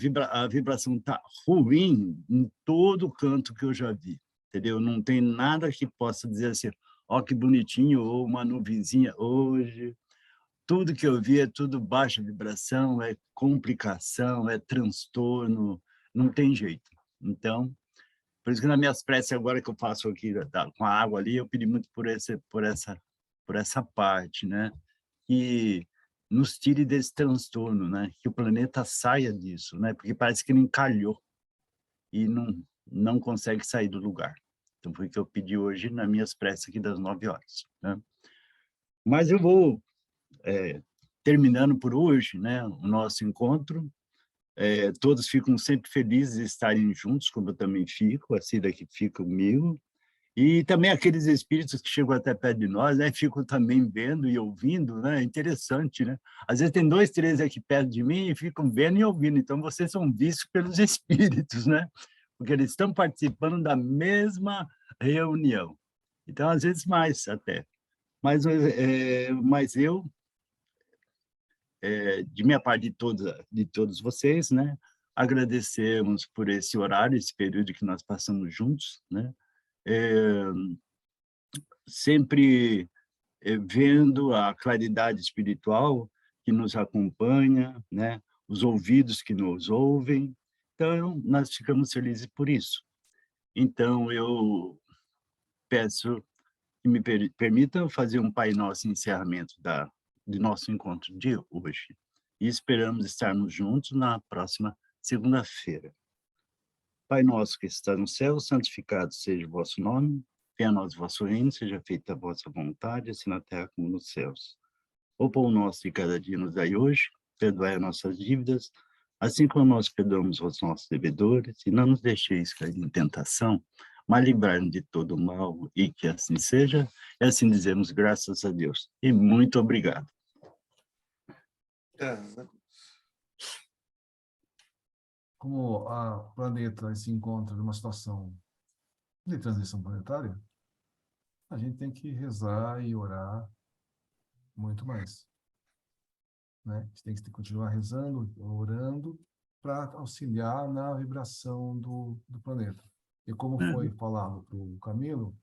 vibração está ruim em todo canto que eu já vi, entendeu? Não tem nada que possa dizer assim, ó, que bonitinho, ou uma nuvenzinha. Hoje, tudo que eu vi é tudo baixa vibração, é complicação, é transtorno, não tem jeito. Então, por isso que nas minhas preces agora que eu faço aqui com a água ali, eu pedi muito por essa parte, né? Que nos tire desse transtorno, né? Que o planeta saia disso, né? Porque parece que ele encalhou e não consegue sair do lugar. Então, foi o que eu pedi hoje nas minhas preces aqui das 9 horas, né? Mas eu vou terminando por hoje, né? O nosso encontro. Todos ficam sempre felizes de estarem juntos, como eu também fico, a Cida que fica comigo. E também aqueles espíritos que chegam até perto de nós, né, ficam também vendo e ouvindo, né? É interessante, né? Às vezes tem 2, 3 aqui perto de mim e ficam vendo e ouvindo. Então, vocês são vistos pelos espíritos, né? Porque eles estão participando da mesma reunião. Então, às vezes mais até. Mas eu, de minha parte, de todos vocês, né? Agradecemos por esse horário, esse período que nós passamos juntos, né? sempre vendo a claridade espiritual que nos acompanha, né? Os ouvidos que nos ouvem. Então, nós ficamos felizes por isso. Então, eu peço que me permitam fazer um Pai Nosso em encerramento de nosso encontro de hoje. E esperamos estarmos juntos na próxima segunda-feira. Pai nosso que está no céu, santificado seja o vosso nome. Venha a nós o vosso reino, seja feita a vossa vontade, assim na terra como nos céus. O pão nosso de cada dia nos dai hoje, perdoai as nossas dívidas, assim como nós perdoamos aos nossos devedores, e não nos deixeis cair em tentação, mas livrai-nos de todo o mal, e que assim seja, e assim dizemos graças a Deus. E muito obrigado. Como o planeta se encontra numa situação de transição planetária, a gente tem que rezar e orar muito mais, né? A gente tem que continuar rezando, orando, para auxiliar na vibração do planeta. E como foi falado para o Camilo,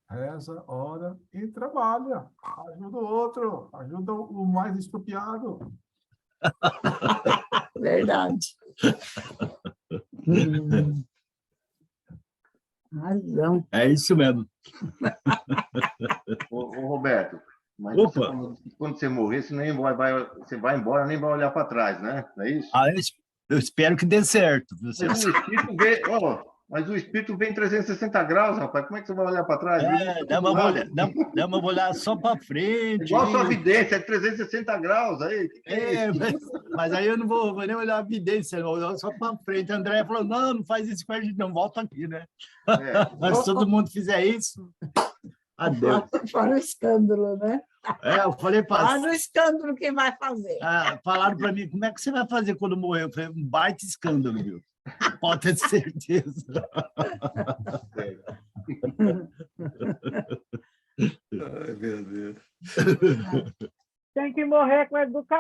reza, ora e trabalha. Ajuda o outro, ajuda o mais estupiado. Verdade. Razão. É isso mesmo. Ô, Roberto, mas Opa. você falou que quando você morrer, você vai embora, nem vai olhar para trás, né? Não é isso? Eu espero que dê certo. Mas o espírito vem em 360 graus, rapaz. Como é que você vai olhar para trás? Dá uma olhar só para frente. Igual a sua vidência, é 360 graus aí. Mas aí eu não vou nem olhar a vidência, eu vou olhar só para frente. A Andréia falou, não faz isso com a gente, não, volta aqui, né? Mas se todo mundo fizer isso, adeus. Fora o escândalo, né? Eu falei para... Fora o escândalo que vai fazer. Falaram para mim, como é que você vai fazer quando morrer? Eu falei, um baita escândalo, viu? Pode ter certeza. Ai, meu Deus. Tem que morrer com educação.